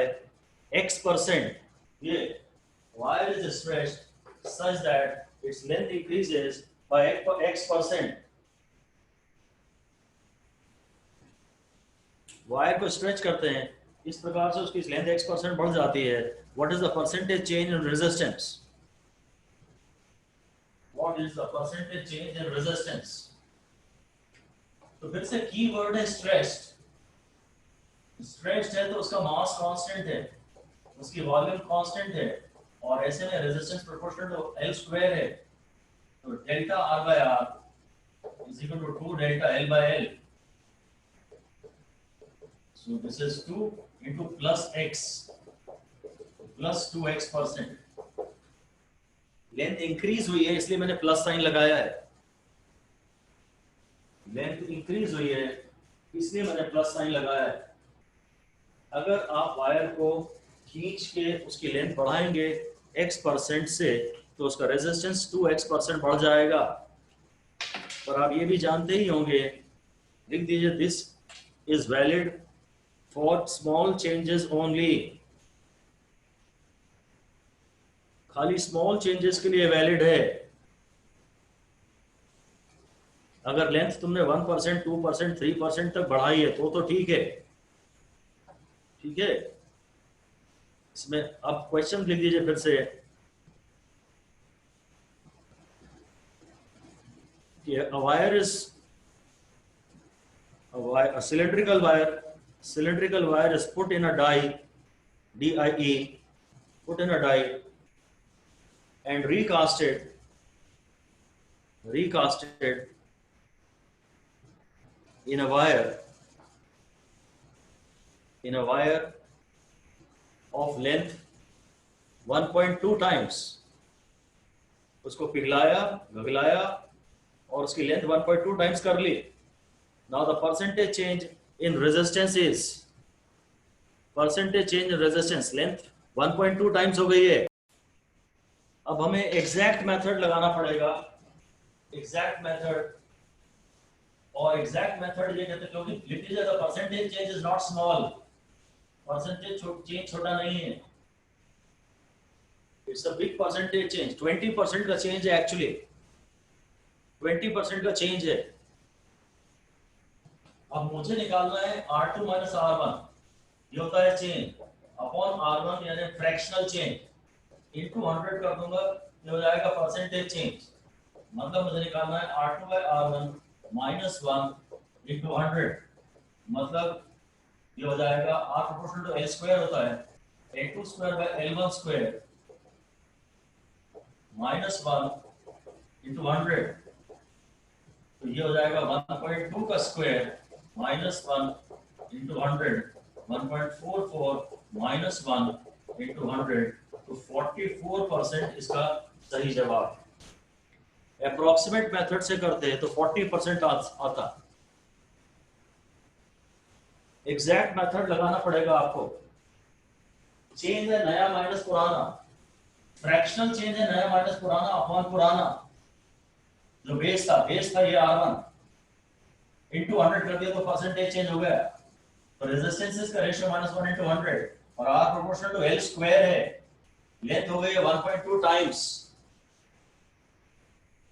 x%. ये wire is stretched such that its length increases by x%. Wire को स्ट्रेच करते हैं इस प्रकार से उसकी लेंथ x% बढ़ जाती है। What is the percentage change in resistance? तो फिर से की वर्ड है स्ट्रेच्ड है, तो उसका मास कांस्टेंट है, उसकी वॉल्यूम कांस्टेंट है, और ऐसे में resistance proportional to L square है, तो delta R by R is equal to 2 delta L by L. So this is 2 into plus x plus 2x%. Length increase हुई है इसलिए मैंने प्लस साइन लगाया है, लेंथ इंक्रीज हुई है इसलिए मैंने प्लस साइन लगाया है। अगर आप वायर को खींच के उसकी लेंथ बढ़ाएंगे x% से तो उसका रेजिस्टेंस 2x% बढ़ जाएगा। पर आप ये भी जानते ही होंगे, लिख दीजिए this is valid for small changes only. खाली स्मॉल चेंजेस के लिए वैलिड है। अगर लेंथ तुमने 1%, 2%, 3% तक बढ़ाई है तो ठीक है, ठीक है। इसमें अब क्वेश्चन लिख दीजिए फिर से कि a wire is a cylindrical wire is put in a die, put in a die and recasted in a wire of length 1.2 times. उसको पिघलाया, गगलाया और उसकी लेंथ 1.2 टाइम्स कर ली. Now the percentage change in resistance is length 1.2 times हो गई है. अब हमें exact method लगाना पड़ेगा, एग्जैक्ट मेथड. और एग्जैक्ट मेथड ये कहते हैं क्योंकि लिख लीजिए the percentage change is not small. Percentage change छोटा नहीं है. It's a big percentage change. 20% का चेंज है एक्चुअली. 20% का चेंज है. अब मुझे निकालना है R2 माइनस R1. ये होता है चेंज अपॉन R1 यानी फ्रैक्शनल चेंज. इनटू 100 कर दूंगा, ये हो जाएगा परसेंटेज चेंज. मतलब मुझे निकालना है R2 bye R1 minus 1 into 100. मतलब ये हो जाएगा R proportional to L square होता है L2 square by L1 square minus 1 into 100. तो ये हो जाएगा 1.2 का square minus 1 into 100 1.44 minus 1 into 100. तो 44% इसका सही जवाब. अप्रोक्सीमेट मेथड से करते हैं तो 40% आता. एग्जैक्ट मेथड लगाना पड़ेगा आपको. चेंज है नया माइनस पुराना. फ्रैक्शनल चेंज है नया माइनस पुराना अपॉन पुराना. जो बेस था ये R1 इंटू 100 कर दिया तो परसेंटेज चेंज हो गया. तो रेजिस्टेंसेस का रेशियो -1 इंटू 100 और R proportional to L square है. लेंथ हो गई है 1.2 टाइम्स.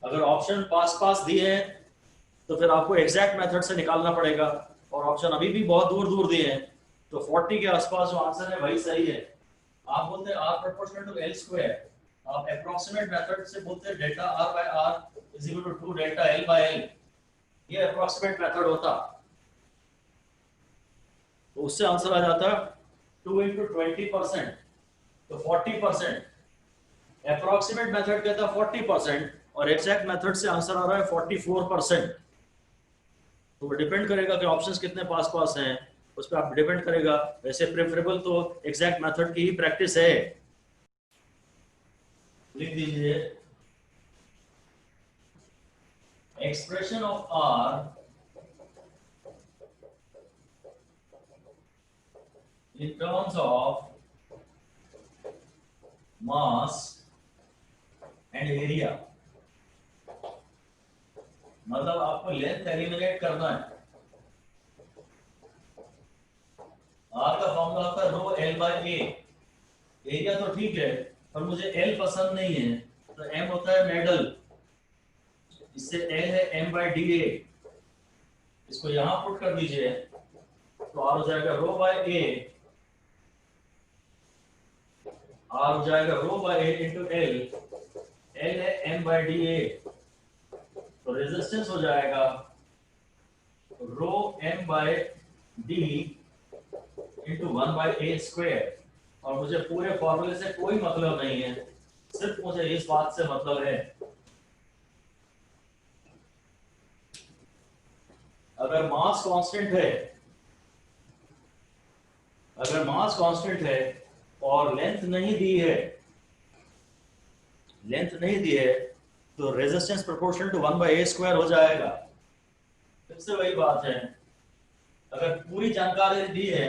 अगर ऑप्शन पास दिए हैं तो फिर आपको एग्जैक्ट मेथड से निकालना पड़ेगा. और ऑप्शन अभी भी बहुत दूर दिए हैं. तो 40 के आसपास जो आंसर है वही सही है. आप बोलते हैं R proportional to L square. आप अप्रोक्सीमेट मेथड से बोलते हैं delta R by R is equal to 2 delta L by L. ये अप्रोक्सीमेट मेथड होता. तो उससे आंसर आ जाता 2 इंटू 20%. तो 40%. अप्रोक्सीमेट मेथड कहता 40% और एग्जैक्ट मेथड से आंसर आ रहा है 44%. तो डिपेंड करेगा कि ऑप्शंस कितने पास हैं, उस पर आप डिपेंड करेगा. वैसे प्रेफरेबल तो एग्जैक्ट मेथड की ही प्रैक्टिस है. लिख दीजिए expression of R in terms of mass and area. मतलब आपको लेंथ एलिमिनेट करना है. R का फॉर्मूला होता है rho L by A. Area तो ठीक है पर मुझे L पसंद नहीं है तो M होता है मेडल. इससे L है M बाय DA. इसको यहां पुट कर दीजिए तो R हो जाएगा रो बाय A. R हो जाएगा rho by A into L. L है M बाय DA. तो रेजिस्टेंस हो जाएगा rho M by D into 1 by A square. और मुझे पूरे फॉर्मूले से कोई मतलब नहीं है, सिर्फ मुझे इस बात से मतलब है अगर मास कांस्टेंट है और लेंथ नहीं दी है तो resistance proportional to 1 by A square हो जाएगा. फिर से वही बात है, अगर पूरी जानकारी दी है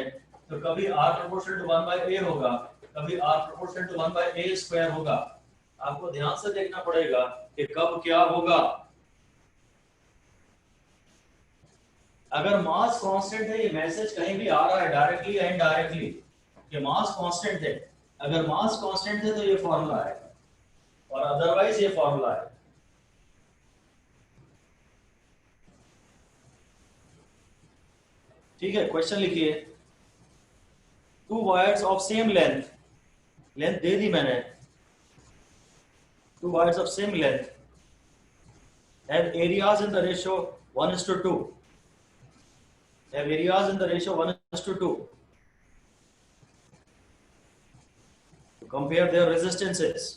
तो कभी R proportional to 1 by A होगा, कभी R proportional to 1 by A square होगा. आपको ध्यान से देखना पड़ेगा कि कब क्या होगा. अगर मास कांस्टेंट है, ये मैसेज कहीं भी आ रहा है डायरेक्टली या इनडायरेक्टली कि मास कांस्टेंट है. अगर मास कांस्टेंट है तो ये फॉर्मूला है और अदरवाइज ये फॉर्मूला है. ठीक है, क्वेश्चन लिखिए. 2 wires of same length length दे दी मैंने, 2 wires of same length have areas in the ratio 1:2, have areas in the ratio 1:2. To compare their resistances.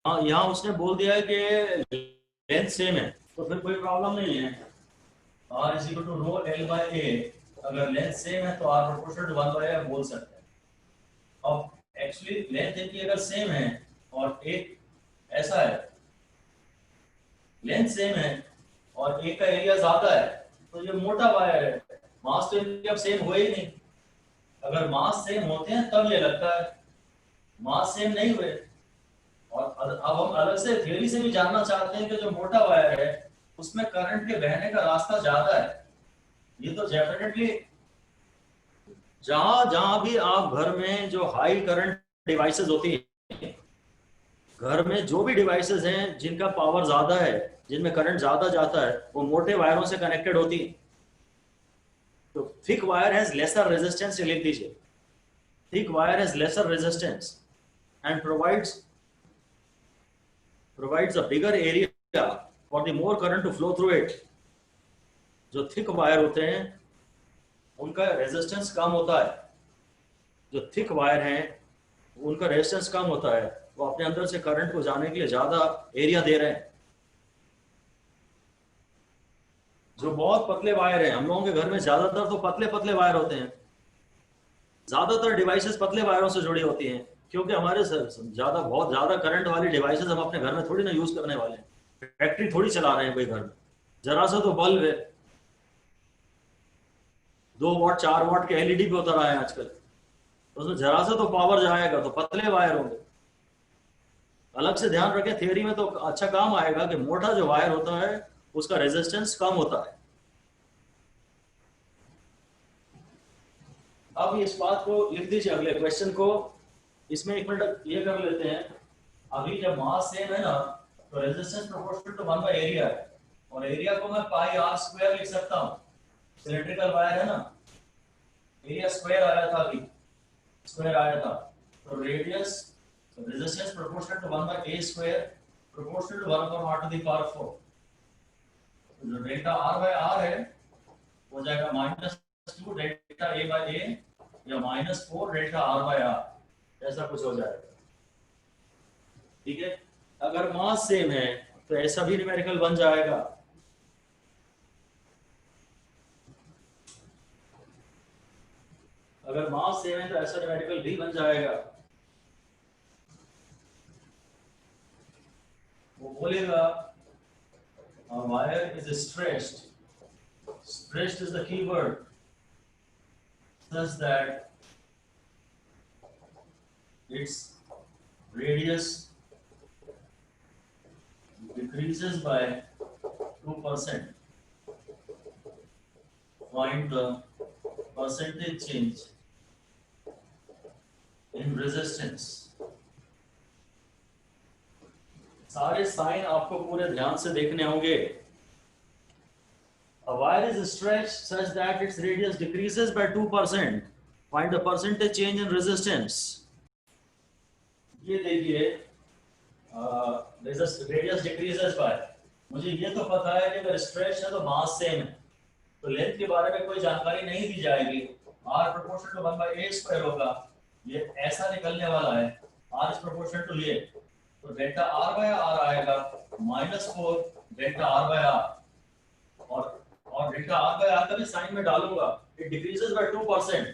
हाँ, यहाँ उसने बोल दिया है कि लेंथ सेम है, तो फिर कोई प्रॉब्लम नहीं है। R is equal to rho L by A, अगर लेंथ सेम है तो R proportional to 1/A बोल सकते हैं। अब एक्चुअली लेंथ इनकी अगर सेम है और एक ऐसा है, लेंथ सेम है और एक का एरिया ज्यादा है, तो ये मोटा वायर है, मास तो इनके अब सेम हो ही नहीं। अगर मास सेम होते हैं तब ये लगता है, मास सेम नहीं हुए। और अब हम अलग से थ्योरी से भी जानना चाहते हैं कि जो मोटा वायर है उसमें करंट के बहने का रास्ता ज्यादा है। ये तो डेफिनेटली जहां जहां भी आप घर में जो हाई करंट डिवाइसेस होती है, घर में जो भी डिवाइसेस हैं जिनका पावर ज्यादा है, जिनमें करंट ज्यादा जाता है, वो मोटे वायरों से कनेक्टेड होती है। तो thick wire has lesser resistance, लिख दीजिए, thick wire has lesser resistance and provides a bigger area for the more current to flow through it. जो थिक वायर होते हैं उनका रेजिस्टेंस कम होता है, जो थिक वायर हैं उनका रेजिस्टेंस कम होता है, वो अपने अंदर से करंट को जाने के लिए ज्यादा एरिया दे रहे हैं। जो बहुत पतले वायर हैं, हम लोगों के घर में ज्यादातर तो पतले पतले वायर होते हैं, ज्यादातर डिवाइसेस पतले वायरों से जुड़ी होती हैं, क्योंकि हमारे बहुत ज्यादा करंट वाली डिवाइसेस हम अपने घर में थोड़ी ना यूज करने वाले हैं, फैक्ट्री थोड़ी चला रहे हैं कोई घर में। जरा सा तो बल्ब है, 2 वाट 4 वाट के एलईडी पे उतर आए हैं आजकल, तो उसमें जरा सा तो पावर जाएगा, तो पतले वायर होंगे। अलग से ध्यान रखें, थियरी में तो अच्छा काम आएगा कि मोटा जो वायर होता है उसका रेजिस्टेंस कम होता है। अब इस बात को लिख दीजिए अगले क्वेश्चन को। इसमें एक मिनट ये कर लेते हैं, अभी जब मास सेम है ना तो रेजिस्टेंस प्रोपोर्शनल टू 1/एरिया है, और एरिया को मैं पाई आर स्क्वायर लिख सकता हूँ। सिलेंड्रिकल वायर है ना, एरिया स्क्वायर आया था, अभी स्क्वायर आया था, तो radius resistance proportional to 1/a square proportional to 1/r to the power 4। तो जो डेल्टा r बाय r है हो जाएगा -2 डेल्टा a बाय a या -4 डेल्टा r बाय r, ऐसा कुछ हो जाएगा। ठीक है, अगर मास सेम है तो ऐसा भी न्यूमेरिकल बन जाएगा। अगर मास सेम है तो ऐसा न्यूमेरिकल भी बन जाएगा। वो बोलेगा wire is stretched, stretched is the keyword, such that its radius decreases by 2%. Find the percentage change in resistance. सारे साइन आपको पूरे ध्यान से देखने होंगे। A wire is stretched such that its radius decreases by 2%. Find the percentage change in resistance. ये देखिए, radius decreases by, मुझे ये तो पता है कि अगर स्ट्रेच है तो मास सेम है, तो लेंथ के बारे में कोई जानकारी नहीं दी जाएगी। r proportional to 1/a square होगा, ये ऐसा निकलने वाला है, r इज प्रोपोर्शनल टू ये, तो डेल्टा r बाय r आएगा -4 डेल्टा r बाय r, और डेल्टा r बाय r का भी साइन में डालूंगा, इट डिक्रीजेस बाय 2%,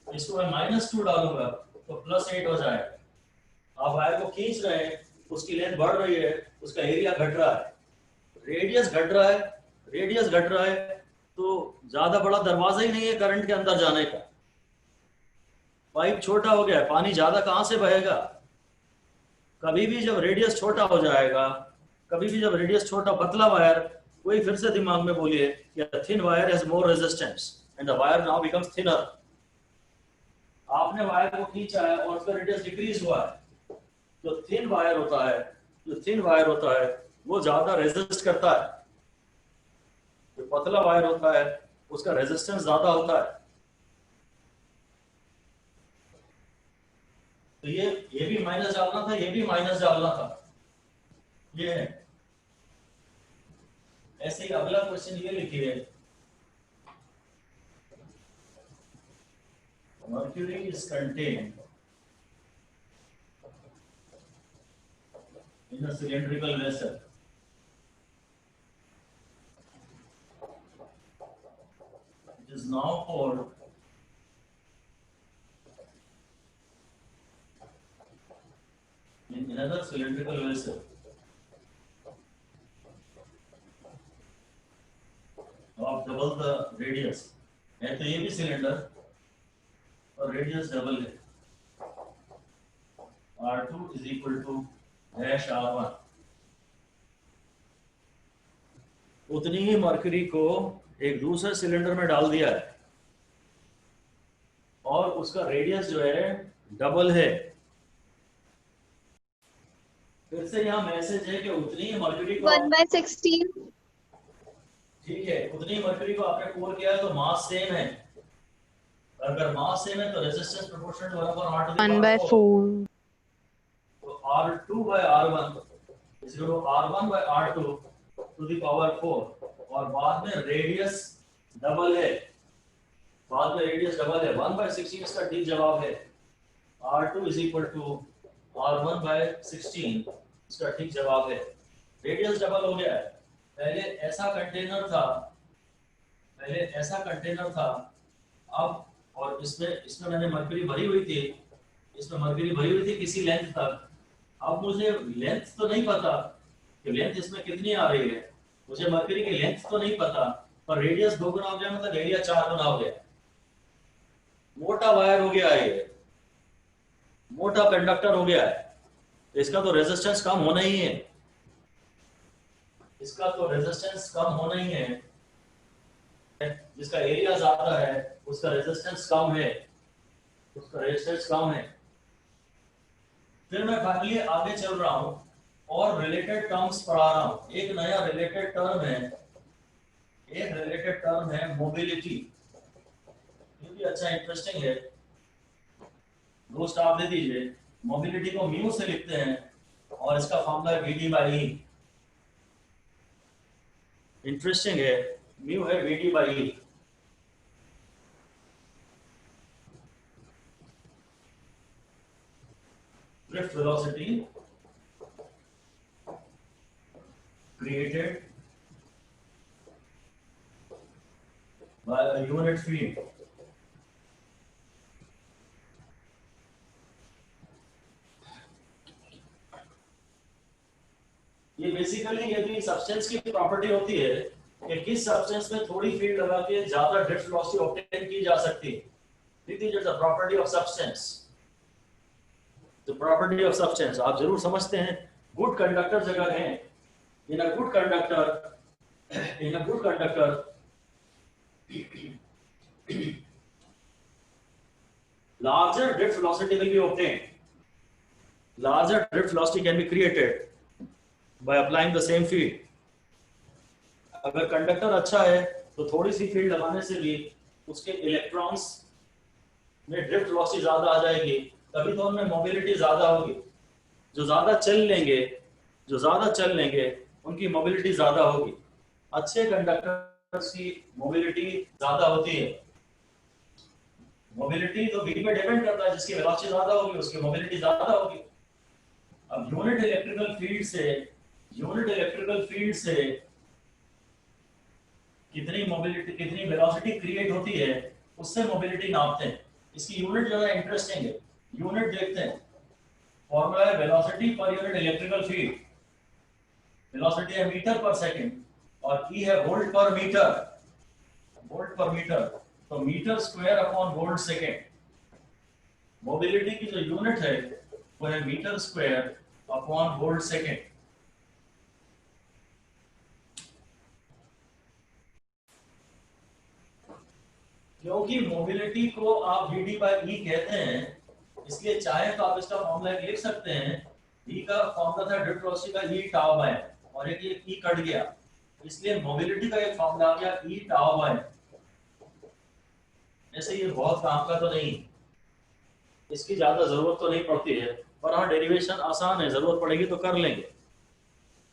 इसको मैं -2 डालूंगा तो +8 हो जाएगा। आप वायर को खींच रहे हैं, उसकी लेंथ बढ़ रही है, उसका एरिया घट रहा है, रेडियस घट रहा है, रेडियस घट रहा है, तो ज्यादा बड़ा दरवाजा ही नहीं है करंट के अंदर जाने का। पाइप छोटा हो गया है, पानी ज्यादा कहां से बहेगा। कभी भी जब रेडियस छोटा हो जाएगा, कभी भी जब रेडियस छोटा पतला वायर, कोई फिर से दिमाग में बोलिए कि thin wire has more resistance and the wire now becomes thinner. आपने वायर को खींचा है और उसका रेडियस डिक्रीज हुआ है, जो थिन वायर होता है, जो थिन वायर होता है वो ज्यादा रेजिस्ट करता है, जो पतला वायर होता है उसका रेजिस्टेंस ज्यादा होता है। तो ये भी माइनस डालना था, ये भी माइनस डालना था, ये है। ऐसे ही अगला क्वेश्चन ये लिखिए, mercury is contained in a cylindrical vessel. It is now poured in another cylindrical vessel. Of double the radius. है तो ये भी सिलेंडर और रेडियस डबल है। R2 is equal to dash R1। उतनी ही मर्क्यूरी को एक दूसरे सिलेंडर में डाल दिया है और उसका रेडियस जो है डबल है। फिर से यहाँ मैसेज है कि उतनी ही मर्क्यूरी को 1/16। ठीक है, उतनी ही मर्क्यूरी को आपने कोर किया है तो मास सेम है। अगर मास सेम है तो resistance proportional to 1/r to the power 1/4 तो R2 by R1 is equal to R1 by R2 to the power 4 और बाद में रेडियस डबल है, बाद में रेडियस डबल है। 1/16 इसका ठीक जवाब है। R2 is equal to R1 by 16 इसका ठीक जवाब है। रेडियस डबल हो गया है। पहले ऐसा कंटेनर था, पहले ऐसा कंटेनर था, अब और इसमें मैंने मर्क्यूरी भरी हुई थी, इसमें मर्क्यूरी भरी हुई थी किसी लेंथ तक। अब मुझे लेंथ तो नहीं पता कि लेंथ इसमें कितनी आ रही है, मुझे मर्क्यूरी की लेंथ तो नहीं पता, पर रेडियस 2 गुना हो गया मतलब एरिया 4 गुना हो गया। मोटा वायर हो गया है, ये मोटा कंडक्टर हो गया है, इसका तो रेजिस्टेंस कम होना ही है, इसका तो रेजिस्टेंस कम होना ही है। जिसका एरिया ज्यादा है उसका रेजिस्टेंस कम है, उसका रेजिस्टेंस कम है। फिर मैं फाइनली आगे चल रहा हूं और रिलेटेड टर्म्स पढ़ा रहा हूं। एक नया रिलेटेड टर्म है, एक रिलेटेड टर्म है मोबिलिटी। ये भी अच्छा इंटरेस्टिंग है, दो स्टार दे दीजिए। मोबिलिटी को म्यू से लिखते हैं और इसका फॉर्मूला है VD by E। इंटरेस्टिंग है, म्यू है VD by E। drift velocity created by a unit field ये बेसिकली ये भी सब्सटेंस की प्रॉपर्टी होती है कि किस सब्सटेंस में थोड़ी फील्ड लगा के ज्यादा ड्रिफ्ट वेलोसिटी ऑब्टेन की जा सकती है। This is the property of substance, the property of substance आप जरूर समझते हैं। गुड कंडक्टर्स अगर हैं, in a good conductor, in a good conductor larger drift velocity will be obtained, larger drift velocity can be created by applying the same field। अगर conductor अच्छा है तो थोड़ी सी फील्ड लगाने से भी उसके इलेक्ट्रॉन्स में ड्रिफ्ट वेलोसिटी ज्यादा आ जाएगी, तभी तो उनमें मोबिलिटी ज्यादा होगी। जो ज्यादा चल लेंगे, जो ज्यादा चल लेंगे उनकी मोबिलिटी ज्यादा होगी। अच्छे कंडक्टर्स की मोबिलिटी ज्यादा होती है। मोबिलिटी तो v पे डिपेंड करता है, जिसकी वेलोसिटी ज्यादा होगी उसकी मोबिलिटी ज्यादा होगी। अब यूनिट इलेक्ट्रिकल फील्ड से कितनी मोबिलिटी, कितनी वेलोसिटी क्रिएट होती है उससे मोबिलिटी नापते हैं। इसकी यूनिट जो है इंटरेस्टिंग है, यूनिट देखते हैं। फॉर्मूला है velocity per unit electrical field. Velocity है मीटर पर सेकंड और ई है volt per metre, volt per metre, तो metre square upon volt second. Mobility की जो यूनिट है वो है metre square upon volt second. क्योंकि मोबिलिटी को आप VD by E कहते हैं, इसलिए चाहे तो आप इसका फॉर्मूला लिख सकते हैं ई का फॉर्मूला था ड्रिफ्ट वेलोसिटी का ई टाउ बाय, और एक ये ई कट गया, इसलिए मोबिलिटी का एक फॉर्मूला आ गया ई टाउ बाय। ऐसे ये बहुत काम का तो नहीं, इसकी ज्यादा जरूरत तो नहीं पड़ती है, पर हाँ डेरिवेशन आसान है, जरूरत पड़ेगी तो कर लेंगे।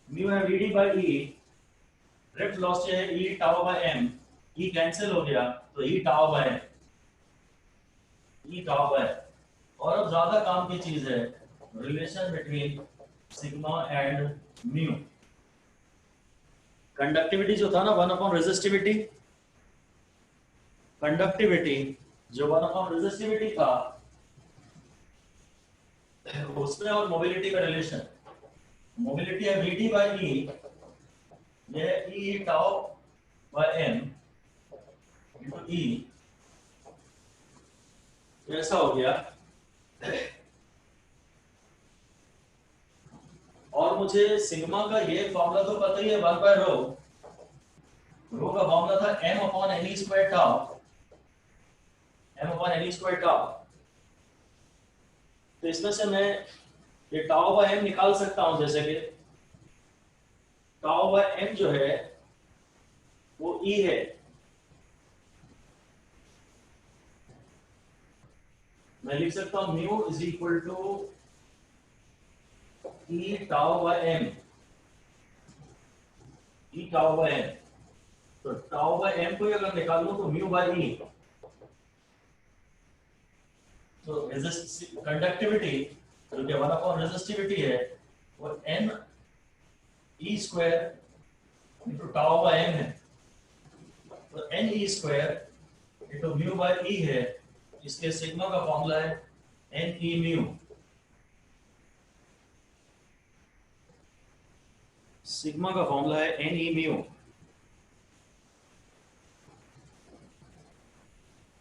म्यू है V D by E, drift velocity है E tau by M, E cancel हो गया तो E tau by, E tau by. और अब ज्यादा काम की चीज है relation between sigma and mu. Conductivity जो था ना 1 अपॉन रेजिस्टिविटी, कंडक्टिविटी जो 1 अपॉन रेजिस्टिविटी था उसमें और मोबिलिटी का रिलेशन, मोबिलिटी है वी डी बाई ई, यह ई टाउ बाय एम इंटू ई, ऐसा हो गया। और मुझे सिग्मा का ये फॉर्मूला तो पता ही है 1 बाय रो, रो का फॉर्मूला था m upon n square tau, m upon n square tau. तो इसमें से मैं ये टाउ बाय m निकाल सकता हूं, जैसे कि टाउ बाय m जो है वो e है, मैं लिख सकता हूं mu is equal to e tau by M, e tau by m. तो टाउ बाय एम को अगर निकालूं तो म्यू बाय ई, तो कंडक्टिविटी जो कि 1 अपॉन रेजिस्टिविटी है वो n E square into tau by M है, तो n E square into mu by E है, इसके सिग्मा का फॉर्मूला है n ई म्यू। सिग्मा का फॉर्मूला है n ई म्यू।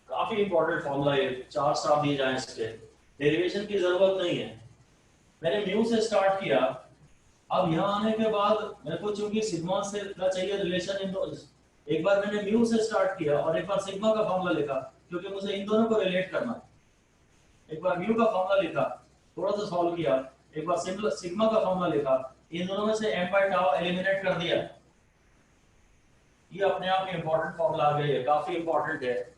काफी इंपॉर्टेंट फॉर्मूला है, 4 स्टार दिए जाएं इसके, डेरिवेशन की जरूरत नहीं है। मैंने म्यू से स्टार्ट किया, अब यहाँ आने के बाद मेरे को चूंकि सिग्मा से का चाहिए रिलेशन इन दो, एक बार मैंने म्यू से स्टार्ट किया और एक बार सिग्मा का फॉर्मूला लिखा, क्योंकि मुझे इन दोनों को रिलेट करना है। एक बार म्यू का फॉर्मूला लिखा, थोड़ा सा सॉल्व किया, एक बार सिग्मा का फॉर्मूला लिखा, इन दोनों में से m बाय टाउ एलिमिनेट कर दिया। ये अपने आप में इंपॉर्टेंट फॉर्मूला आ गया, है काफी इंपॉर्टेंट है,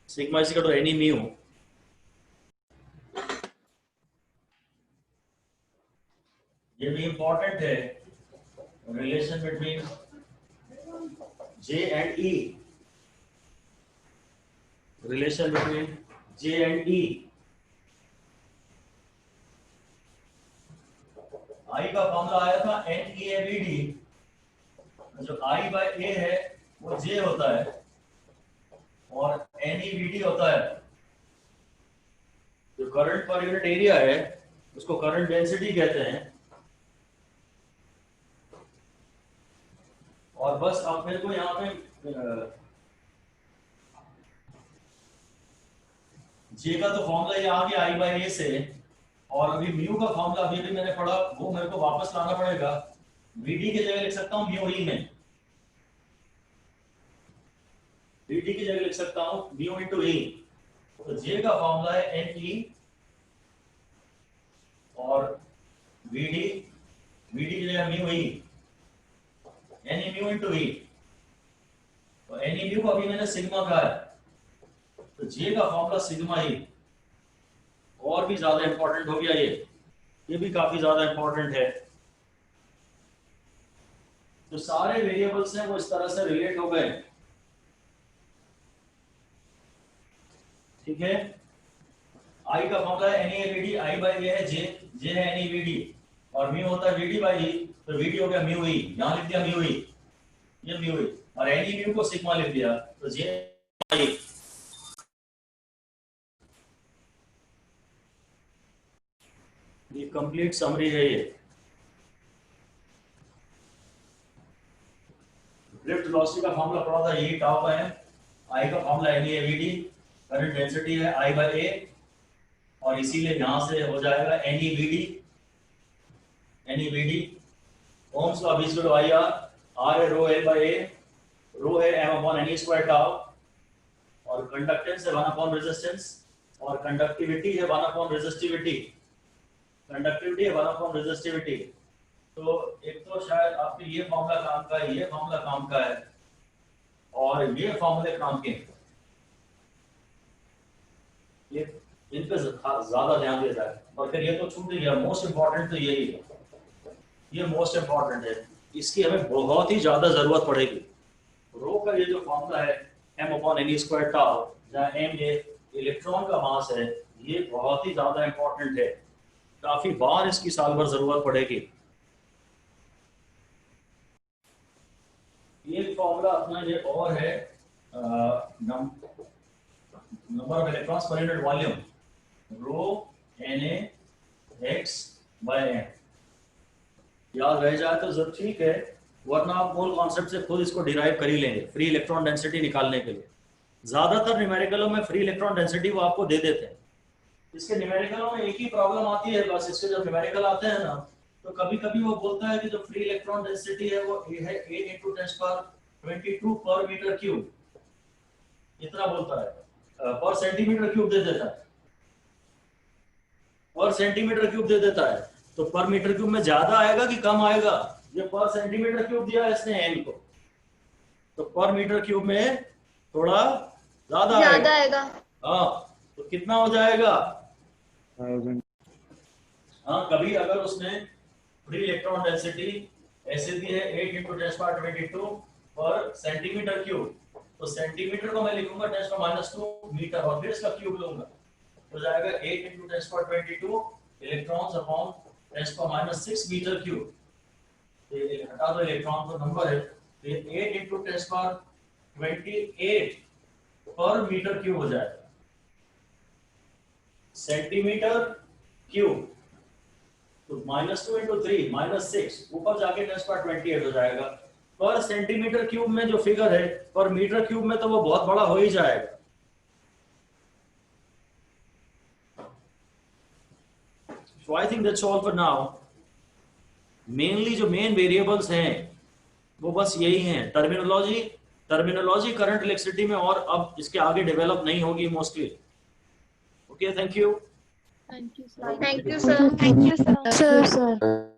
sigma is equal to N e mu. ये भी इंपॉर्टेंट है, relation between J and E, relation between J and E। I का फॉर्मूला आया था NEAVD, जो I by A है वो J होता है और NEVD होता है। जो करंट पर यूनिट एरिया है उसको करंट डेंसिटी कहते हैं। और बस आप मेरे को यहाँ पे J का तो फॉर्मूला ये आ गया I by A से, और अभी म्यू का फॉर्मूला अभी भी मैंने पढ़ा, वो मेरे को वापस लाना पड़ेगा। VD की जगह लिख सकता हूँ म्यू ई में, VD की जगह लिख सकता हूँ म्यू इंटू ई। तो J का फॉर्मूला है NE और VD, VD की जगह mu E, NE mu into ई। तो NE म्यू को अभी मैंने सिग्मा कहा है, तो J का फॉर्मूला सिग्मा ई, और भी ज्यादा इंपॉर्टेंट हो गया ये भी काफी ज्यादा इंपॉर्टेंट है। जो सारे वेरिएबल्स हैं वो इस तरह से रिलेट हो गए, ठीक है। I का फॉर्मूला है NEAVD, I बाय A है J है NEVD, और म्यू होता है VD बाय E, तो VD हो गया म्यू ई, यहाँ लिख दिया म्यू ई, ये म्यू ई, और NE म्यू को सिग्मा लिख दिया, तो J बाय E। ये कंप्लीट समरी है। ये ड्रिफ्ट वेलोसिटी का फॉर्मूला पढ़ा था, यही टाउ बाय एम, आई का फॉर्मूला NEAVD, करंट डेंसिटी है I बाय A, और इसीलिए यहां से हो जाएगा NEVD, ओम्स लॉ बीच में आई आर है rho L by A, rho है m upon n square tau, और कंडक्टेंस है 1 अपॉन रेजिस्टेंस, और कंडक्टिविटी है 1 अपॉन रेजिस्टिविटी। कंडक्टिविटी है 1 रेजिस्टिविटी। तो एक तो शायद आपके ये फॉर्मूला काम का है, ये फॉर्मूला काम का है, और ये फॉर्मूले काम के हैं। ये इन पे ज्यादा ध्यान दिया जाए। और फिर ये तो छूट ही गया, मोस्ट इंपॉर्टेंट तो यही है, ये मोस्ट इंपॉर्टेंट है, इसकी हमें बहुत ही ज्यादा जरूरत पड़ेगी। रो का ये जो फॉर्मूला है m/n² टाउ, जहाँ m ये इलेक्ट्रॉन का मास है, ये बहुत ही ज्यादा इंपॉर्टेंट है, काफी बार इसकी साल भर जरूरत पड़ेगी। ये फॉर्मूला अपना ये और है, number of electrons per unit volume, rho Na(x/m). याद रह जाए तो जब ठीक है, वरना आप मोल कॉन्सेप्ट से खुद इसको डिराइव कर ही लेंगे फ्री इलेक्ट्रॉन डेंसिटी निकालने के लिए। ज्यादातर न्यूमेरिकलों में फ्री इलेक्ट्रॉन डेंसिटी वो आपको दे देते हैं। इसके न्यूमेरिकलों में एक ही प्रॉब्लम आती है बस, इसके जब न्यूमेरिकल आते हैं ना, तो कभी कभी वो बोलता है कि जो फ्री इलेक्ट्रॉन डेंसिटी है वो है 8 × 10⁻22 पर मीटर क्यूब, इतना बोलता है, पर सेंटीमीटर क्यूब दे देता है, पर सेंटीमीटर क्यूब दे देता है। तो पर मीटर क्यूब में ज्यादा आएगा कि कम आएगा? ये पर सेंटीमीटर क्यूब दिया है इसने n को, तो पर मीटर क्यूब में थोड़ा ज्यादा आएगा। हाँ, तो कितना हो जाएगा? 1000। हाँ, कभी अगर उसने फ्री इलेक्ट्रॉन डेंसिटी ऐसे दी है 8 × 10⁻22 पर सेंटीमीटर क्यूब, तो सेंटीमीटर को मैं लिखूंगा 10⁻2 मीटर और फिर इसका क्यूब लूंगा, तो जाएगा 8 × 10⁻22 इलेक्ट्रॉन्स अपॉन 10⁻6 मीटर क्यूब। ये हटा दो इलेक्ट्रॉन का नंबर है, तो 8 × 10⁻28 पर मीटर क्यूब हो जाएगा। सेंटीमीटर क्यूब तो -2 × 3 -6 ऊपर जाके 10⁻28 हो जाएगा। पर सेंटीमीटर क्यूब में जो फिगर है पर मीटर क्यूब में तो वो बहुत बड़ा हो ही जाएगा। So I think that's all for now. Mainly जो मेन वेरिएबल्स हैं वो बस यही हैं, टर्मिनोलॉजी करंट इलेक्ट्रिसिटी में और अब इसके आगे डेवलप नहीं होगी mostly. Okay, thank you. Thank you, sir. Thank you, sir. Sir.